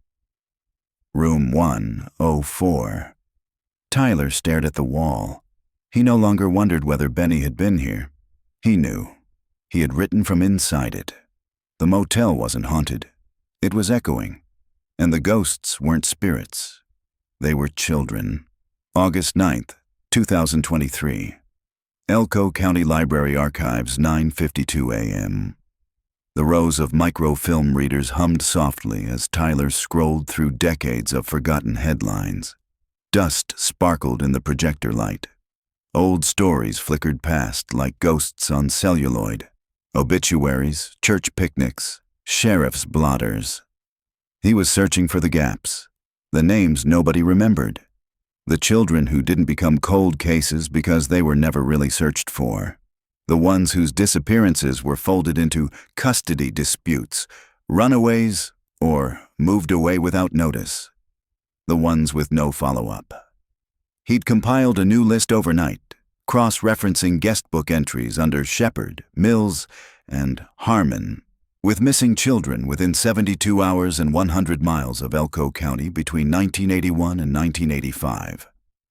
Room 104. Tyler stared at the wall. He no longer wondered whether Benny had been here. He knew. He had written from inside it. The motel wasn't haunted. It was echoing. And the ghosts weren't spirits. They were children. August 9th, 2023. Elko County Library Archives, 9:52 a.m. The rows of microfilm readers hummed softly as Tyler scrolled through decades of forgotten headlines. Dust sparkled in the projector light. Old stories flickered past like ghosts on celluloid. Obituaries, church picnics, sheriff's blotters. He was searching for the gaps, the names nobody remembered, the children who didn't become cold cases because they were never really searched for, the ones whose disappearances were folded into custody disputes, runaways, or moved away without notice, the ones with no follow-up. He'd compiled a new list overnight, cross-referencing guestbook entries under Shepard, Mills, and Harmon, with missing children within 72 hours and 100 miles of Elko County between 1981 and 1985.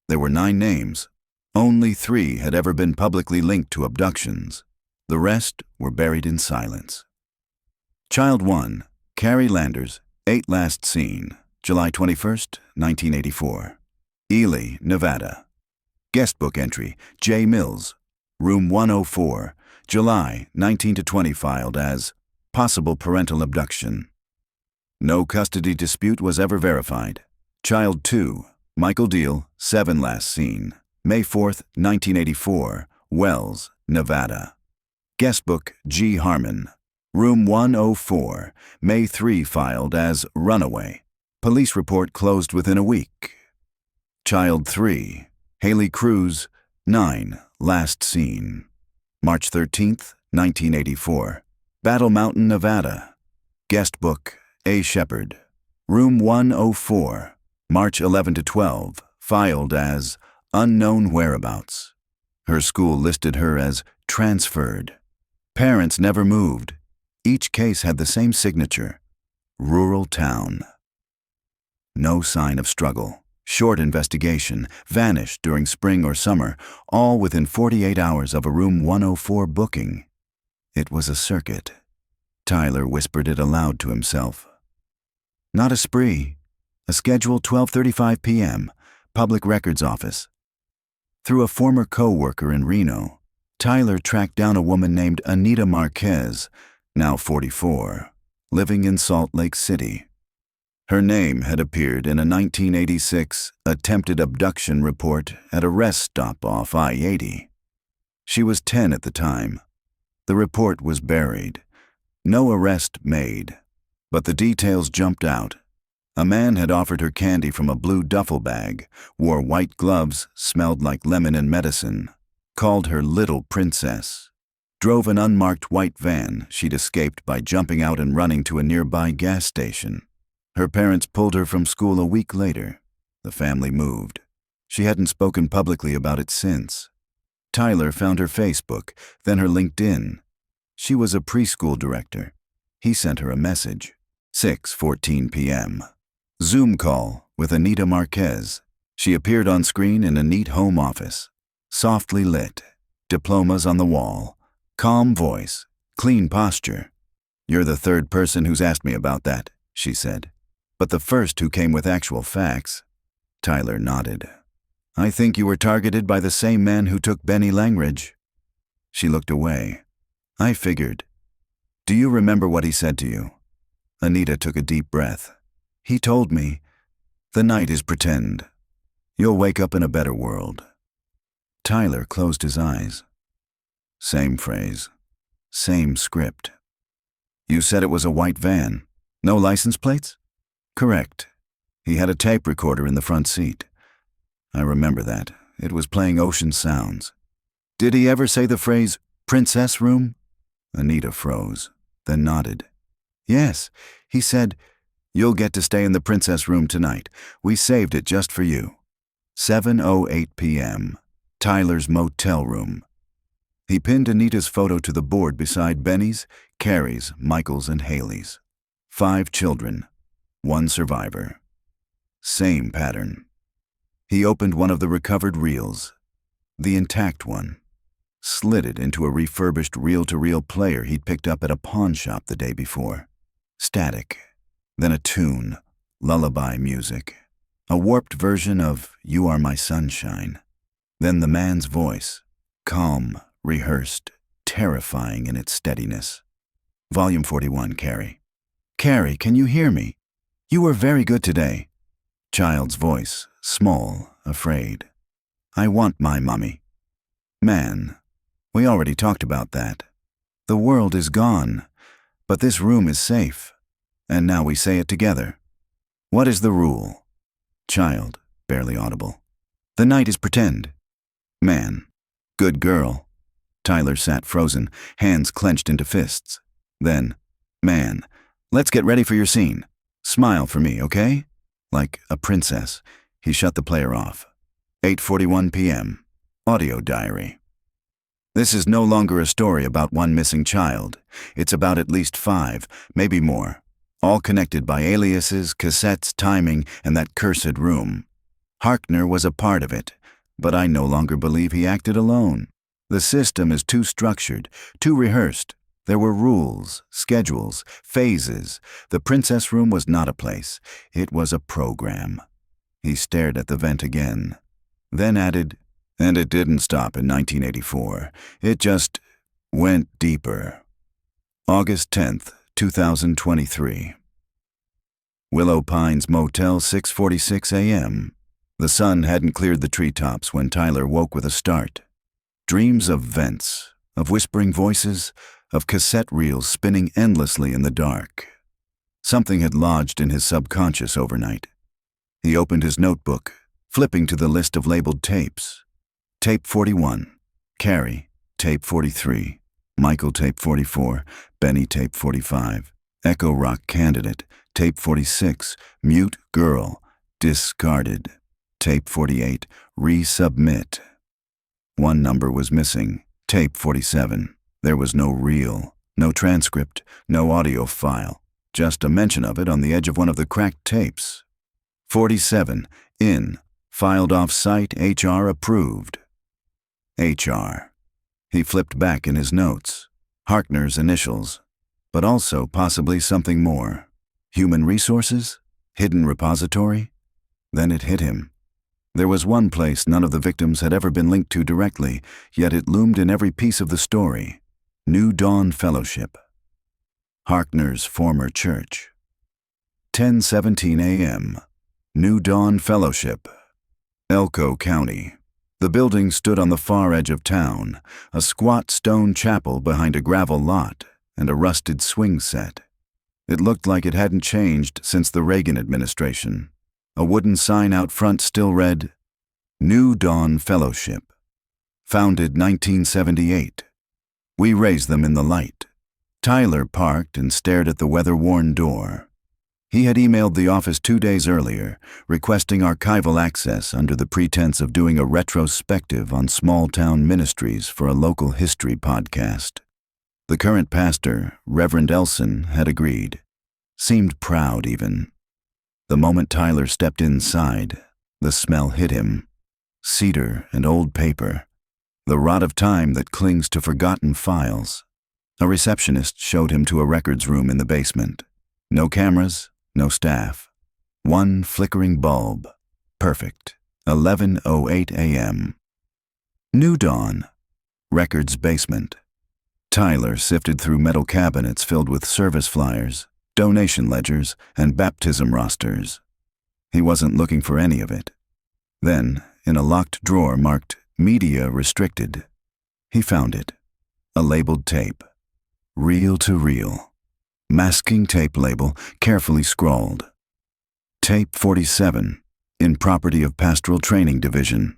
There were 9 names. Only 3 had ever been publicly linked to abductions. The rest were buried in silence. Child 1, Carrie Landers, 8 last seen, July 21st, 1984. Ely, Nevada. Guestbook entry, J. Mills, room 104, July 19 to 20, filed as possible parental abduction. No custody dispute was ever verified. Child 2, Michael Deal, 7 last seen, May 4th, 1984, Wells, Nevada. Guestbook G. Harmon, room 104, May 3, filed as runaway. Police report closed within a week. Child 3, Haley Cruz, 9, last seen, March 13th, 1984, Battle Mountain, Nevada. Guestbook A. Shepard, room 104, March 11 to 12, filed as unknown whereabouts. Her school listed her as transferred. Parents never moved. Each case had the same signature, rural town. No sign of struggle. Short investigation, vanished during spring or summer, all within 48 hours of a room 104 booking. It was a circuit. Tyler whispered it aloud to himself. Not a spree. A scheduled 12:35 p.m., Public Records Office. Through a former co-worker in Reno, Tyler tracked down a woman named Anita Marquez, now 44, living in Salt Lake City. Her name had appeared in a 1986 attempted abduction report at a rest stop off I-80. She was 10 at the time. The report was buried. No arrest made. But the details jumped out. A man had offered her candy from a blue duffel bag, wore white gloves, smelled like lemon and medicine, called her Little Princess, drove an unmarked white van she'd escaped by jumping out and running to a nearby gas station. Her parents pulled her from school a week later. The family moved. She hadn't spoken publicly about it since. Tyler found her Facebook, then her LinkedIn. She was a preschool director. He sent her a message. 6:14 p.m. Zoom call with Anita Marquez. She appeared on screen in a neat home office. Softly lit. Diplomas on the wall. Calm voice. Clean posture. You're the third person who's asked me about that, she said. But the first who came with actual facts. Tyler nodded. I think you were targeted by the same man who took Benny Langridge. She looked away. I figured. Do you remember what he said to you? Anita took a deep breath. He told me, the night is pretend. You'll wake up in a better world. Tyler closed his eyes. Same phrase. Same script. You said it was a white van. No license plates? Correct. He had a tape recorder in the front seat. I remember that. It was playing ocean sounds. Did he ever say the phrase, princess room? Anita froze, then nodded. Yes, he said, you'll get to stay in the princess room tonight. We saved it just for you. 7:08 p.m. Tyler's motel room. He pinned Anita's photo to the board beside Benny's, Carrie's, Michael's, and Haley's. 5 children. 1 survivor. Same pattern. He opened one of the recovered reels, the intact one, slid it into a refurbished reel-to-reel player he'd picked up at a pawn shop the day before. Static, then a tune, lullaby music. A warped version of "You Are My Sunshine." Then the man's voice, calm, rehearsed, terrifying in its steadiness. Volume 41, Carrie. "Carrie, can you hear me? You were very good today." Child's voice, small, afraid. "I want my mommy." Man, we already talked about that. The world is gone, but this room is safe. And now we say it together. What is the rule? Child, barely audible. "The night is pretend." Man, "Good girl." Tyler sat frozen, hands clenched into fists. Then, man, "Let's get ready for your scene. Smile for me, okay?" Like a princess, he shut the player off. 8:41 p.m. Audio diary. This is no longer a story about one missing child. It's about at least 5, maybe more, all connected by aliases, cassettes, timing, and that cursed room. Harkner was a part of it, but I no longer believe he acted alone. The system is too structured, too rehearsed. There were rules, schedules, phases. The princess room was not a place. It was a program. He stared at the vent again, then added, "And it didn't stop in 1984. It just went deeper." August 10th, 2023. Willow Pines Motel, 6:46 a.m. The sun hadn't cleared the treetops when Tyler woke with a start. Dreams of vents, of whispering voices, of cassette reels spinning endlessly in the dark. Something had lodged in his subconscious overnight. He opened his notebook, flipping to the list of labeled tapes. Tape 41, Carrie, tape 43, Michael, tape 44, Benny, tape 45, Echo Rock Candidate, tape 46, Mute Girl, discarded, tape 48, resubmit. One number was missing, tape 47. There was no reel, no transcript, no audio file, just a mention of it on the edge of one of the cracked tapes. 47, in, filed off-site, HR approved. HR. He flipped back in his notes. Harkner's initials, but also possibly something more. Human resources? Hidden repository? Then it hit him. There was one place none of the victims had ever been linked to directly, yet it loomed in every piece of the story. New Dawn Fellowship. Harkner's former church. 10:17 a.m. New Dawn Fellowship. Elko County. The building stood on the far edge of town, a squat stone chapel behind a gravel lot and a rusted swing set. It looked like it hadn't changed since the Reagan administration. A wooden sign out front still read, New Dawn Fellowship. Founded 1978. We raise them in the light. Tyler parked and stared at the weather-worn door. He had emailed the office 2 days earlier, requesting archival access under the pretense of doing a retrospective on small-town ministries for a local history podcast. The current pastor, Reverend Elson, had agreed. Seemed proud, even. The moment Tyler stepped inside, the smell hit him. Cedar and old paper. The rot of time that clings to forgotten files. A receptionist showed him to a records room in the basement. No cameras, no staff. One flickering bulb. Perfect. 11:08 a.m. New Dawn. Records basement. Tyler sifted through metal cabinets filled with service flyers, donation ledgers, and baptism rosters. He wasn't looking for any of it. Then, in a locked drawer marked Media Restricted, he found it. A labeled tape. Reel to reel. Masking tape label, carefully scrawled. Tape 47, in property of Pastoral Training Division.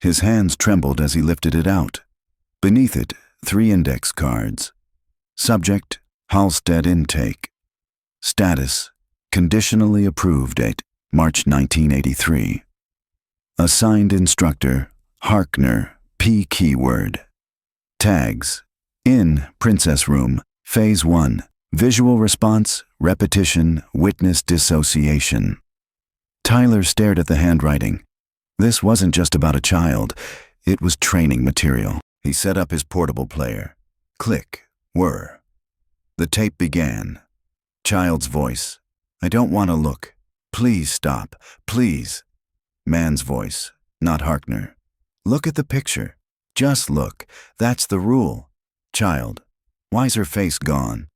His hands trembled as he lifted it out. Beneath it, 3 index cards. Subject, Halstead Intake. Status, conditionally approved date, March 1983. Assigned instructor, Harkner, P keyword. Tags, in Princess Room, Phase 1, Visual Response, Repetition, Witness Dissociation. Tyler stared at the handwriting. This wasn't just about a child, it was training material. He set up his portable player. Click, whir. The tape began. Child's voice. I don't want to look. Please stop. Please. Man's voice, not Harkner. Look at the picture. Just look. That's the rule. Child. Why's her face gone?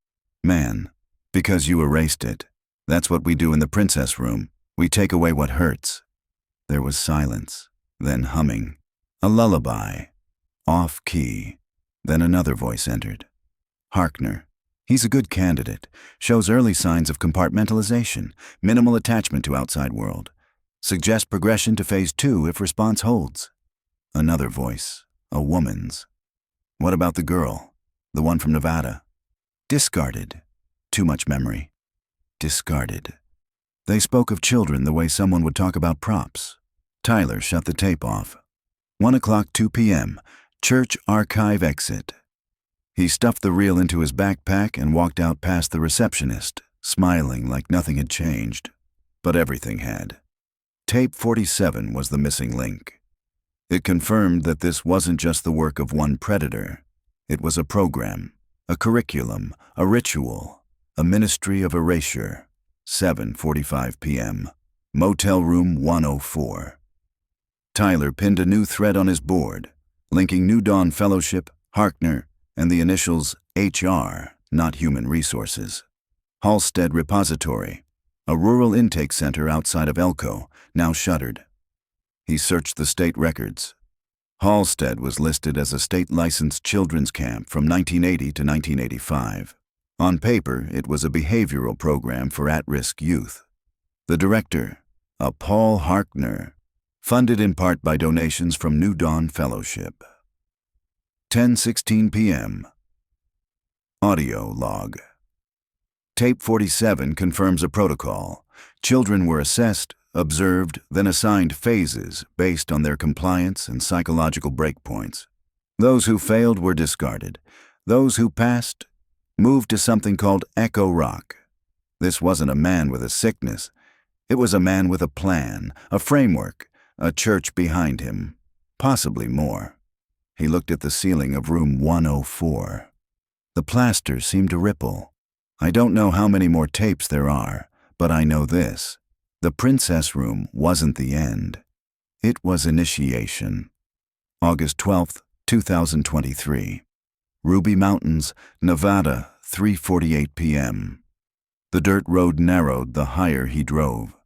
Man. Because you erased it. That's what we do in the princess room. We take away what hurts. There was silence, then humming. A lullaby. Off key. Then another voice entered. Harkner. He's a good candidate. Shows early signs of compartmentalization, minimal attachment to outside world. Suggests progression to phase 2 if response holds. Another voice. A woman's. What about the girl? The one from Nevada? Discarded. Too much memory. Discarded. They spoke of children the way someone would talk about props. Tyler shut the tape off. 1:00, 2 p.m. Church archive exit. He stuffed the reel into his backpack and walked out past the receptionist, smiling like nothing had changed. But everything had. Tape 47 was the missing link. It confirmed that this wasn't just the work of one predator. It was a program, a curriculum, a ritual, a ministry of erasure. 7:45 p.m. Motel room 104. Tyler pinned a new thread on his board, linking New Dawn Fellowship, Harkner, and the initials HR, not Human Resources. Halstead Repository, a rural intake center outside of Elko, now shuttered. He searched the state records. Halstead was listed as a state-licensed children's camp from 1980 to 1985. On paper, it was a behavioral program for at-risk youth. The director, a Paul Harkner, funded in part by donations from New Dawn Fellowship. 10:16 p.m. Audio log. Tape 47 confirms a protocol. Children were assessed, observed, then assigned phases based on their compliance and psychological breakpoints. Those who failed were discarded. Those who passed moved to something called Echo Rock. This wasn't a man with a sickness. It was a man with a plan, a framework, a church behind him, possibly more. He looked at the ceiling of room 104. The plaster seemed to ripple. I don't know how many more tapes there are, but I know this. The princess room wasn't the end. It was initiation. August 12th, 2023. Ruby Mountains, Nevada, 3:48 p.m. The dirt road narrowed the higher he drove,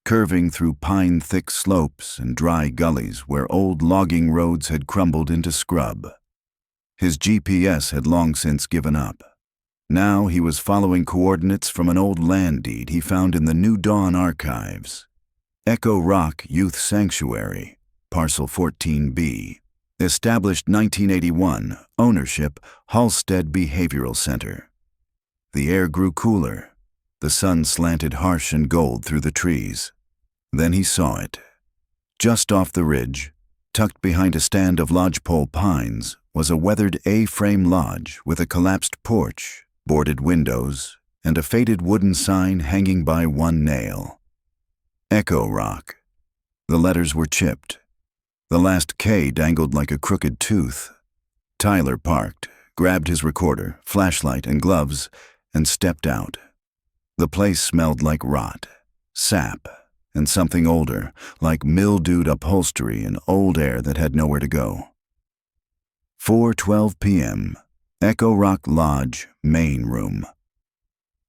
curving through pine-thick slopes and dry gullies where old logging roads had crumbled into scrub. His GPS had long since given up. Now he was following coordinates from an old land deed he found in the New Dawn archives. Echo Rock Youth Sanctuary, Parcel 14B. Established 1981, ownership, Halstead Behavioral Center. The air grew cooler. The sun slanted harsh and gold through the trees. Then he saw it. Just off the ridge, tucked behind a stand of lodgepole pines, was a weathered A-frame lodge with a collapsed porch, boarded windows, and a faded wooden sign hanging by one nail. Echo Rock. The letters were chipped. The last K dangled like a crooked tooth. Tyler parked, grabbed his recorder, flashlight, and gloves, and stepped out. The place smelled like rot, sap, and something older, like mildewed upholstery and old air that had nowhere to go. 4:12 p.m. Echo Rock Lodge, main room.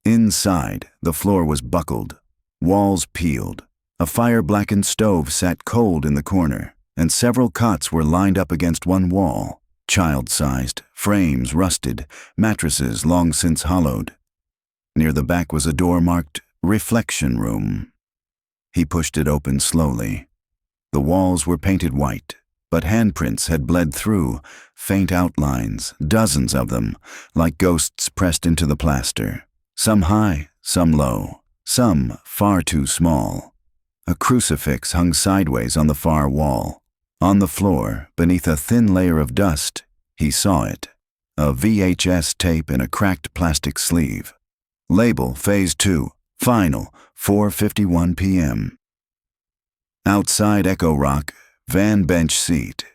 Inside, the floor was buckled, walls peeled. A fire-blackened stove sat cold in the corner, and several cots were lined up against one wall, child-sized, frames rusted, mattresses long since hollowed. Near the back was a door marked Reflection Room. He pushed it open slowly. The walls were painted white, but handprints had bled through, faint outlines, dozens of them, like ghosts pressed into the plaster. Some high, some low, some far too small. A crucifix hung sideways on the far wall. On the floor, beneath a thin layer of dust, he saw it. A VHS tape in a cracked plastic sleeve. Label Phase 2, Final, 4:51 p.m. Outside Echo Rock, van bench seat.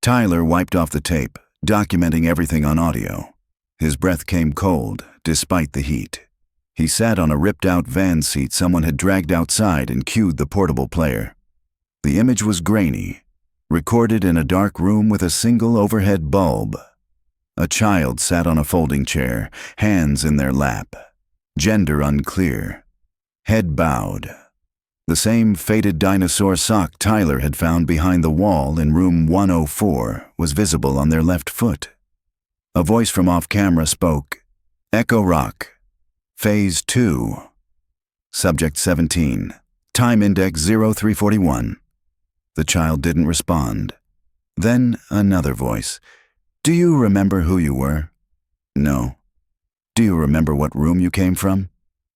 Tyler wiped off the tape, documenting everything on audio. His breath came cold, despite the heat. He sat on a ripped-out van seat someone had dragged outside and cued the portable player. The image was grainy, recorded in a dark room with a single overhead bulb. A child sat on a folding chair, hands in their lap. Gender unclear. Head bowed. The same faded dinosaur sock Tyler had found behind the wall in room 104 was visible on their left foot. A voice from off-camera spoke. Echo Rock. Phase 2. Subject 17. Time index 0341. The child didn't respond. Then another voice. Do you remember who you were? No. Do you remember what room you came from?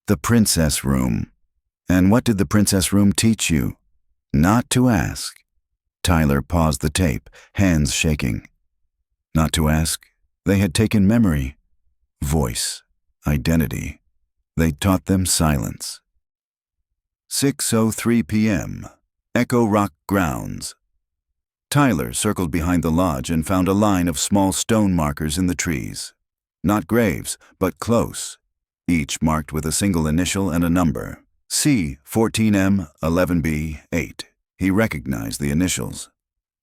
The princess room. And what did the princess room teach you? Not to ask. Tyler paused the tape, hands shaking. Not to ask. They had taken memory, voice, identity. They taught them silence. 6:03 p.m. Echo Rock grounds. Tyler circled behind the lodge and found a line of small stone markers in the trees. Not graves, but close, each marked with a single initial and a number. C, 14M, 11B, 8. He recognized the initials.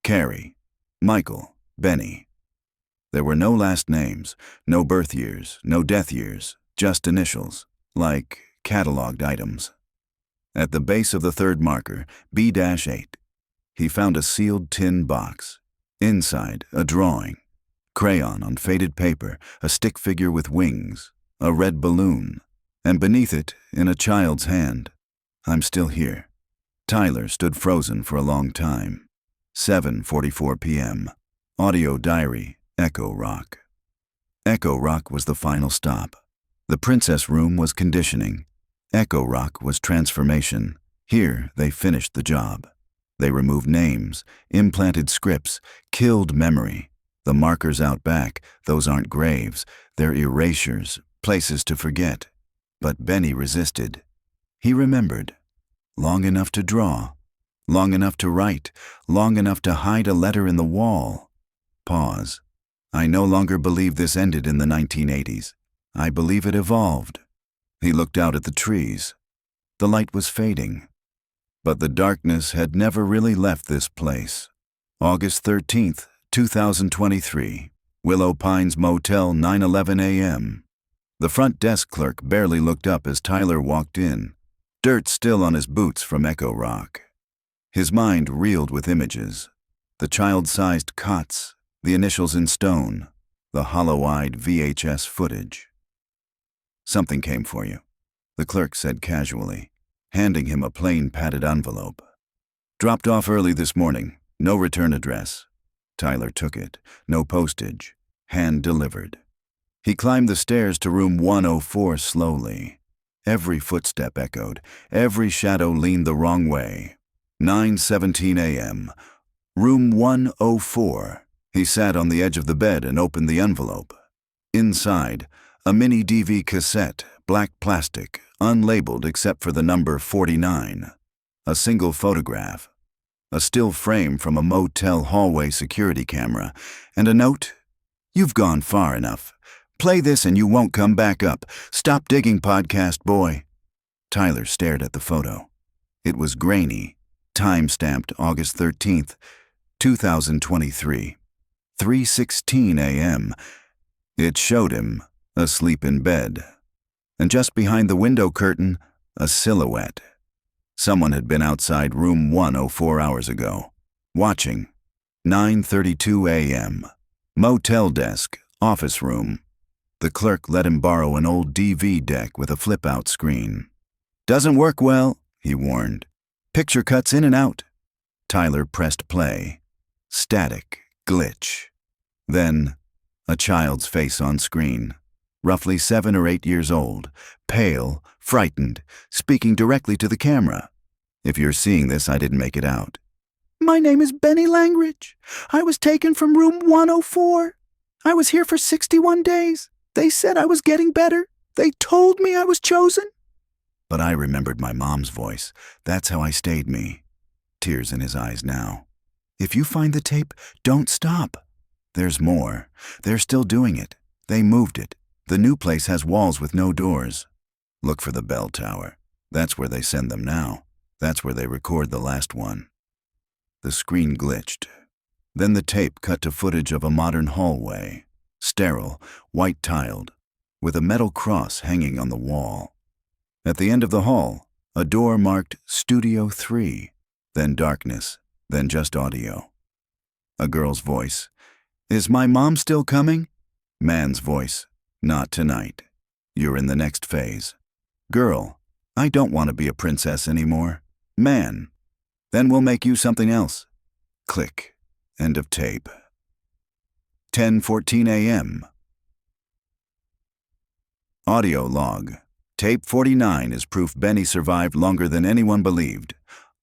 Carrie, Michael, Benny. There were no last names, no birth years, no death years, just initials, like cataloged items. At the base of the third marker, B-8, he found a sealed tin box. Inside, a drawing. Crayon on faded paper, a stick figure with wings, a red balloon, and beneath it, in a child's hand, I'm still here. Tyler stood frozen for a long time. 7:44 p.m. Audio diary, Echo Rock. Echo Rock was the final stop. The princess room was conditioning. Echo Rock was transformation. Here, they finished the job. They removed names, implanted scripts, killed memory. The markers out back, those aren't graves, they're erasures, places to forget. But Benny resisted. He remembered. Long enough to draw, long enough to write, long enough to hide a letter in the wall. Pause. I no longer believe this ended in the 1980s. I believe it evolved. He looked out at the trees. The light was fading. But the darkness had never really left this place. August 13th, 2023. Willow Pines Motel, 9:11 a.m. The front desk clerk barely looked up as Tyler walked in, dirt still on his boots from Echo Rock. His mind reeled with images. The child-sized cots, the initials in stone, the hollow-eyed VHS footage. Something came for you, the clerk said casually, handing him a plain padded envelope. Dropped off early this morning, no return address. Tyler took it, no postage, hand-delivered. He climbed the stairs to room 104 slowly. Every footstep echoed, every shadow leaned the wrong way. 9:17 a.m. Room 104. He sat on the edge of the bed and opened the envelope. Inside, a mini DV cassette, black plastic, unlabeled except for the number 49. A single photograph. A still frame from a motel hallway security camera, and a note. You've gone far enough. Play this and you won't come back up. Stop digging, podcast boy. Tyler stared at the photo. It was grainy, time-stamped August 13th, 2023. 3:16 a.m. It showed him, asleep in bed. And just behind the window curtain, a silhouette. Someone had been outside room 104 hours ago, watching. 9:32 a.m. Motel desk, office room. The clerk let him borrow an old DV deck with a flip-out screen. Doesn't work well, he warned. Picture cuts in and out. Tyler pressed play. Static, glitch. Then, a child's face on screen. Roughly 7 or 8 years old, pale, frightened, speaking directly to the camera. If you're seeing this, I didn't make it out. My name is Benny Langridge. I was taken from room 104. I was here for 61 days. They said I was getting better. They told me I was chosen. But I remembered my mom's voice. That's how I stayed me. Tears in his eyes now. If you find the tape, don't stop. There's more. They're still doing it. They moved it. The new place has walls with no doors. Look for the bell tower. That's where they send them now. That's where they record the last one. The screen glitched. Then the tape cut to footage of a modern hallway, sterile, white-tiled, with a metal cross hanging on the wall. At the end of the hall, a door marked Studio 3, then darkness, then just audio. A girl's voice. "Is my mom still coming?" Man's voice. "Not tonight. You're in the next phase." Girl. "I don't want to be a princess anymore." Man. "Then we'll make you something else." Click. End of tape. 10:14 a.m. Audio log. Tape 49 is proof Benny survived longer than anyone believed.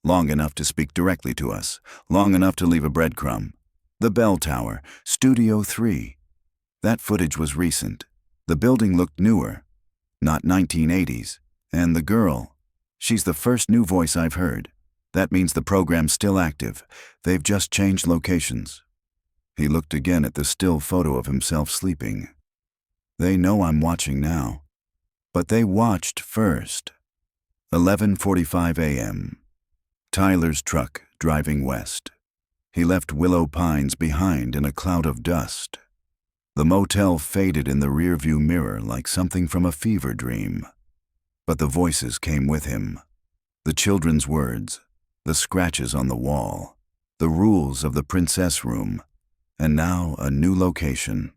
Long enough to speak directly to us. Long enough to leave a breadcrumb. The bell tower. Studio 3. That footage was recent. The building looked newer. Not 1980s. And the girl. She's the first new voice I've heard. That means the program's still active. They've just changed locations. He looked again at the still photo of himself sleeping. They know I'm watching now. But they watched first. 11:45 a.m. Tyler's truck driving west. He left Willow Pines behind in a cloud of dust. The motel faded in the rearview mirror like something from a fever dream. But the voices came with him. The children's words, the scratches on the wall, the rules of the princess room, and now a new location.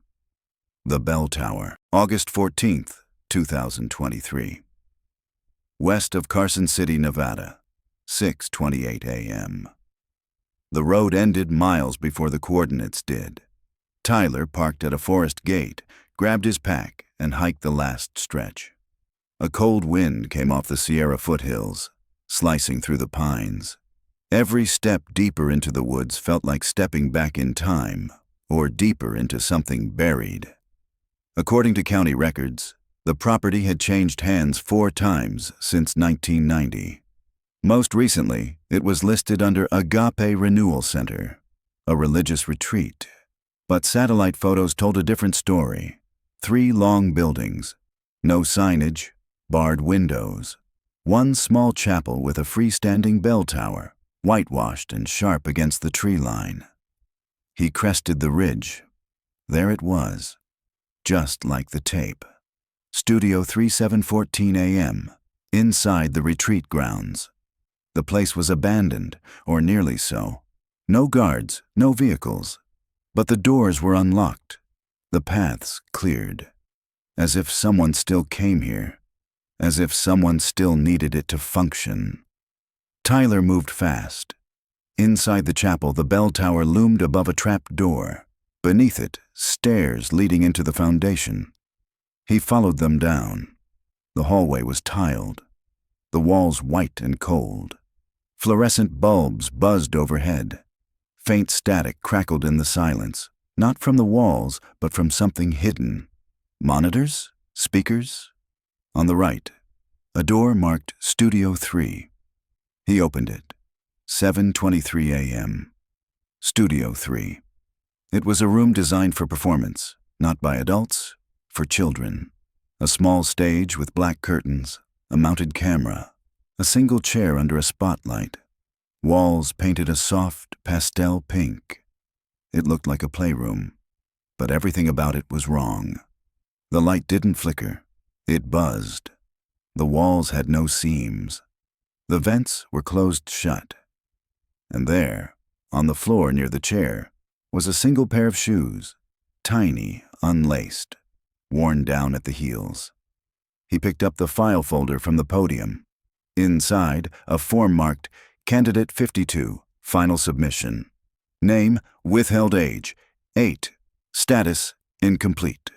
The bell tower. August 14th, 2023. West of Carson City, Nevada. 6:28 a.m. The road ended miles before the coordinates did. Tyler parked at a forest gate, grabbed his pack, and hiked the last stretch. A cold wind came off the Sierra foothills, slicing through the pines. Every step deeper into the woods felt like stepping back in time, or deeper into something buried. According to county records, the property had changed hands 4 times since 1990. Most recently, it was listed under Agape Renewal Center, a religious retreat. But satellite photos told a different story. 3 long buildings, no signage, barred windows, one small chapel with a freestanding bell tower, whitewashed and sharp against the tree line. He crested the ridge. There it was, just like the tape. Studio 3, 7:14 a.m., inside the retreat grounds. The place was abandoned, or nearly so. No guards, no vehicles. But the doors were unlocked, the paths cleared. As if someone still came here. As if someone still needed it to function. Tyler moved fast. Inside the chapel, the bell tower loomed above a trap door. Beneath it, stairs leading into the foundation. He followed them down. The hallway was tiled. The walls white and cold. Fluorescent bulbs buzzed overhead. Faint static crackled in the silence, not from the walls, but from something hidden. Monitors? Speakers? On the right, a door marked Studio 3. He opened it. 7:23 a.m. Studio 3. It was a room designed for performance, not by adults, for children. A small stage with black curtains, a mounted camera, a single chair under a spotlight. Walls painted a soft pastel pink. It looked like a playroom, but everything about it was wrong. The light didn't flicker. It buzzed. The walls had no seams. The vents were closed shut. And there, on the floor near the chair, was a single pair of shoes, tiny, unlaced, worn down at the heels. He picked up the file folder from the podium. Inside, a form marked Candidate 52, Final Submission. Name, withheld age, 8. Status, incomplete.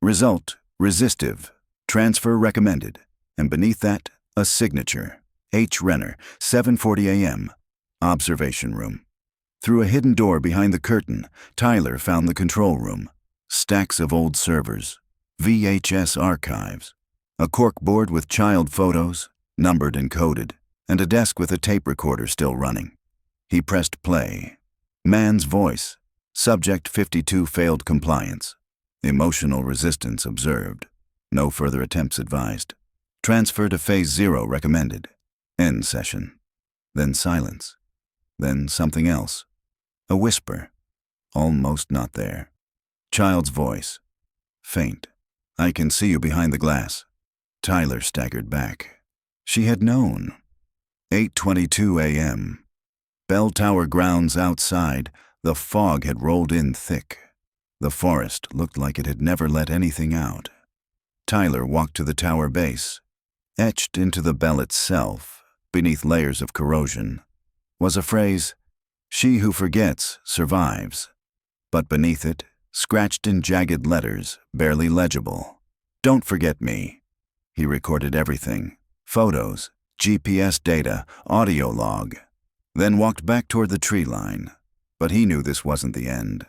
Result, resistive. Transfer recommended. And beneath that, a signature. H. Renner, 7:40 a.m. Observation room. Through a hidden door behind the curtain, Tyler found the control room. Stacks of old servers. VHS archives. A corkboard with child photos, numbered and coded, and a desk with a tape recorder still running. He pressed play. Man's voice. Subject 52 failed compliance. Emotional resistance observed. No further attempts advised. Transfer to phase 0 recommended. End session. Then silence. Then something else. A whisper. Almost not there. Child's voice. Faint. I can see you behind the glass. Tyler staggered back. She had known. 8:22 a.m. Bell Tower grounds outside. The fog had rolled in thick. The forest looked like it had never let anything out. Tyler walked to the tower base. Etched into the bell itself, beneath layers of corrosion, was a phrase, "She who forgets survives." But beneath it, scratched in jagged letters, barely legible, "Don't forget me." He recorded everything, photos, GPS data, audio log, then walked back toward the tree line. But he knew this wasn't the end.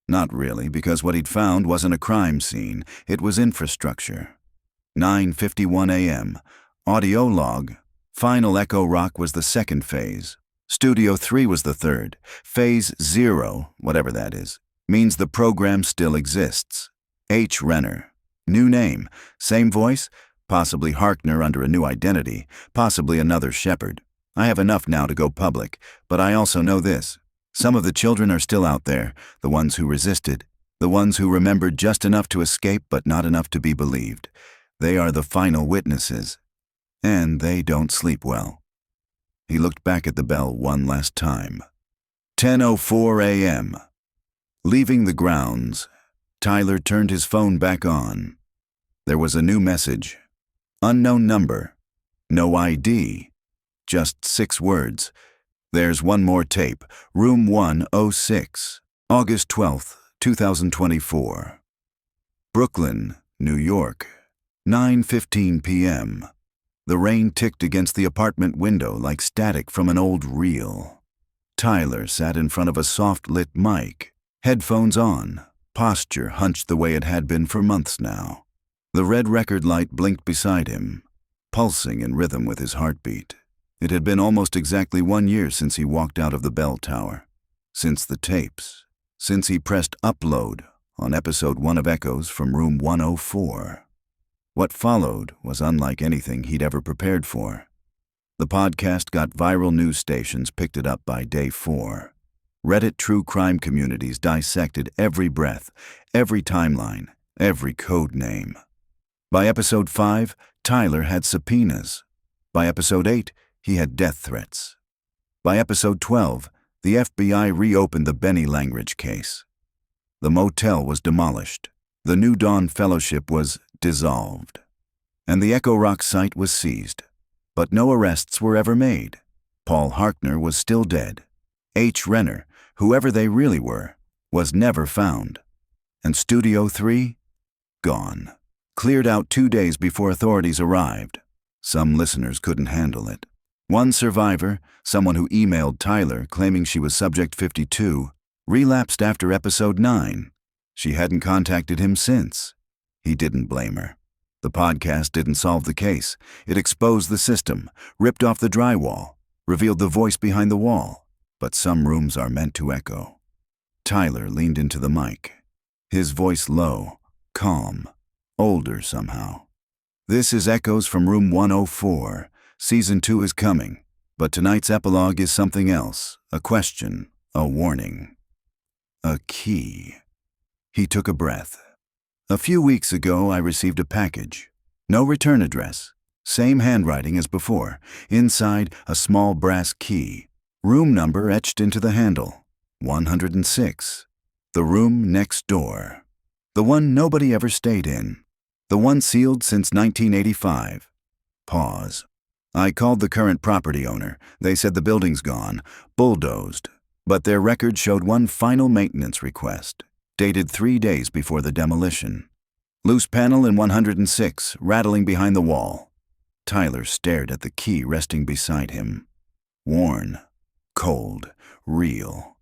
Not really, because what he'd found wasn't a crime scene, it was infrastructure. 9:51 a.m. Audio log. Final Echo Rock was the second phase. Studio 3 was the third. Phase 0, whatever that is, means the program still exists. H. Renner. New name. Same voice? Possibly Harkner under a new identity. Possibly another shepherd. I have enough now to go public, but I also know this. Some of the children are still out there, the ones who resisted, the ones who remembered just enough to escape but not enough to be believed. They are the final witnesses, and they don't sleep well. He looked back at the bell one last time. 10:04 a.m. Leaving the grounds, Tyler turned his phone back on. There was a new message. Unknown number. No ID. Just 6 words. There's one more tape. Room 106. August 12th, 2024. Brooklyn, New York. 9:15 p.m. The rain ticked against the apartment window like static from an old reel. Tyler sat in front of a soft-lit mic, headphones on, posture hunched the way it had been for months now. The red record light blinked beside him, pulsing in rhythm with his heartbeat. It had been almost exactly 1 year since he walked out of the bell tower, since the tapes, since he pressed upload on episode 1 of Echoes from room 104. What followed was unlike anything he'd ever prepared for. The podcast got viral news stations picked it up by day 4. Reddit true crime communities dissected every breath, every timeline, every code name. By episode 5, Tyler had subpoenas. By episode 8, he had death threats. By episode 12, the FBI reopened the Benny Langridge case. The motel was demolished. The New Dawn Fellowship was dissolved. And the Echo Rock site was seized. But no arrests were ever made. Paul Harkner was still dead. H. Renner, whoever they really were, was never found. And Studio 3? Gone. Cleared out 2 days before authorities arrived. Some listeners couldn't handle it. One survivor, someone who emailed Tyler claiming she was Subject 52, relapsed after episode 9. She hadn't contacted him since. He didn't blame her. The podcast didn't solve the case. It exposed the system, ripped off the drywall, revealed the voice behind the wall. But some rooms are meant to echo. Tyler leaned into the mic, his voice low, calm, older somehow. This is Echoes from room 104. Season 2 is coming, but tonight's epilogue is something else, a question, a warning. A key. He took a breath. A few weeks ago, I received a package. No return address. Same handwriting as before. Inside, a small brass key. Room number etched into the handle. 106. The room next door. The one nobody ever stayed in. The one sealed since 1985. Pause. I called the current property owner. They said the building's gone, bulldozed. But their record showed one final maintenance request, dated 3 days before the demolition. Loose panel in 106, rattling behind the wall. Tyler stared at the key resting beside him. Worn, cold, real.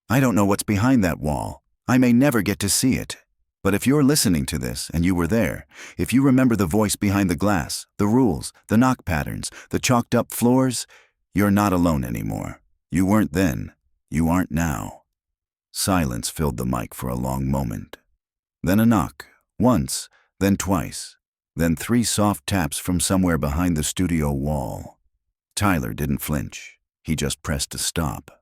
I don't know what's behind that wall. I may never get to see it. But if you're listening to this and you were there, if you remember the voice behind the glass, the rules, the knock patterns, the chalked up floors, you're not alone anymore. You weren't then. You aren't now. Silence filled the mic for a long moment. Then a knock, once, then twice. Then 3 soft taps from somewhere behind the studio wall. Tyler didn't flinch. He just pressed to stop.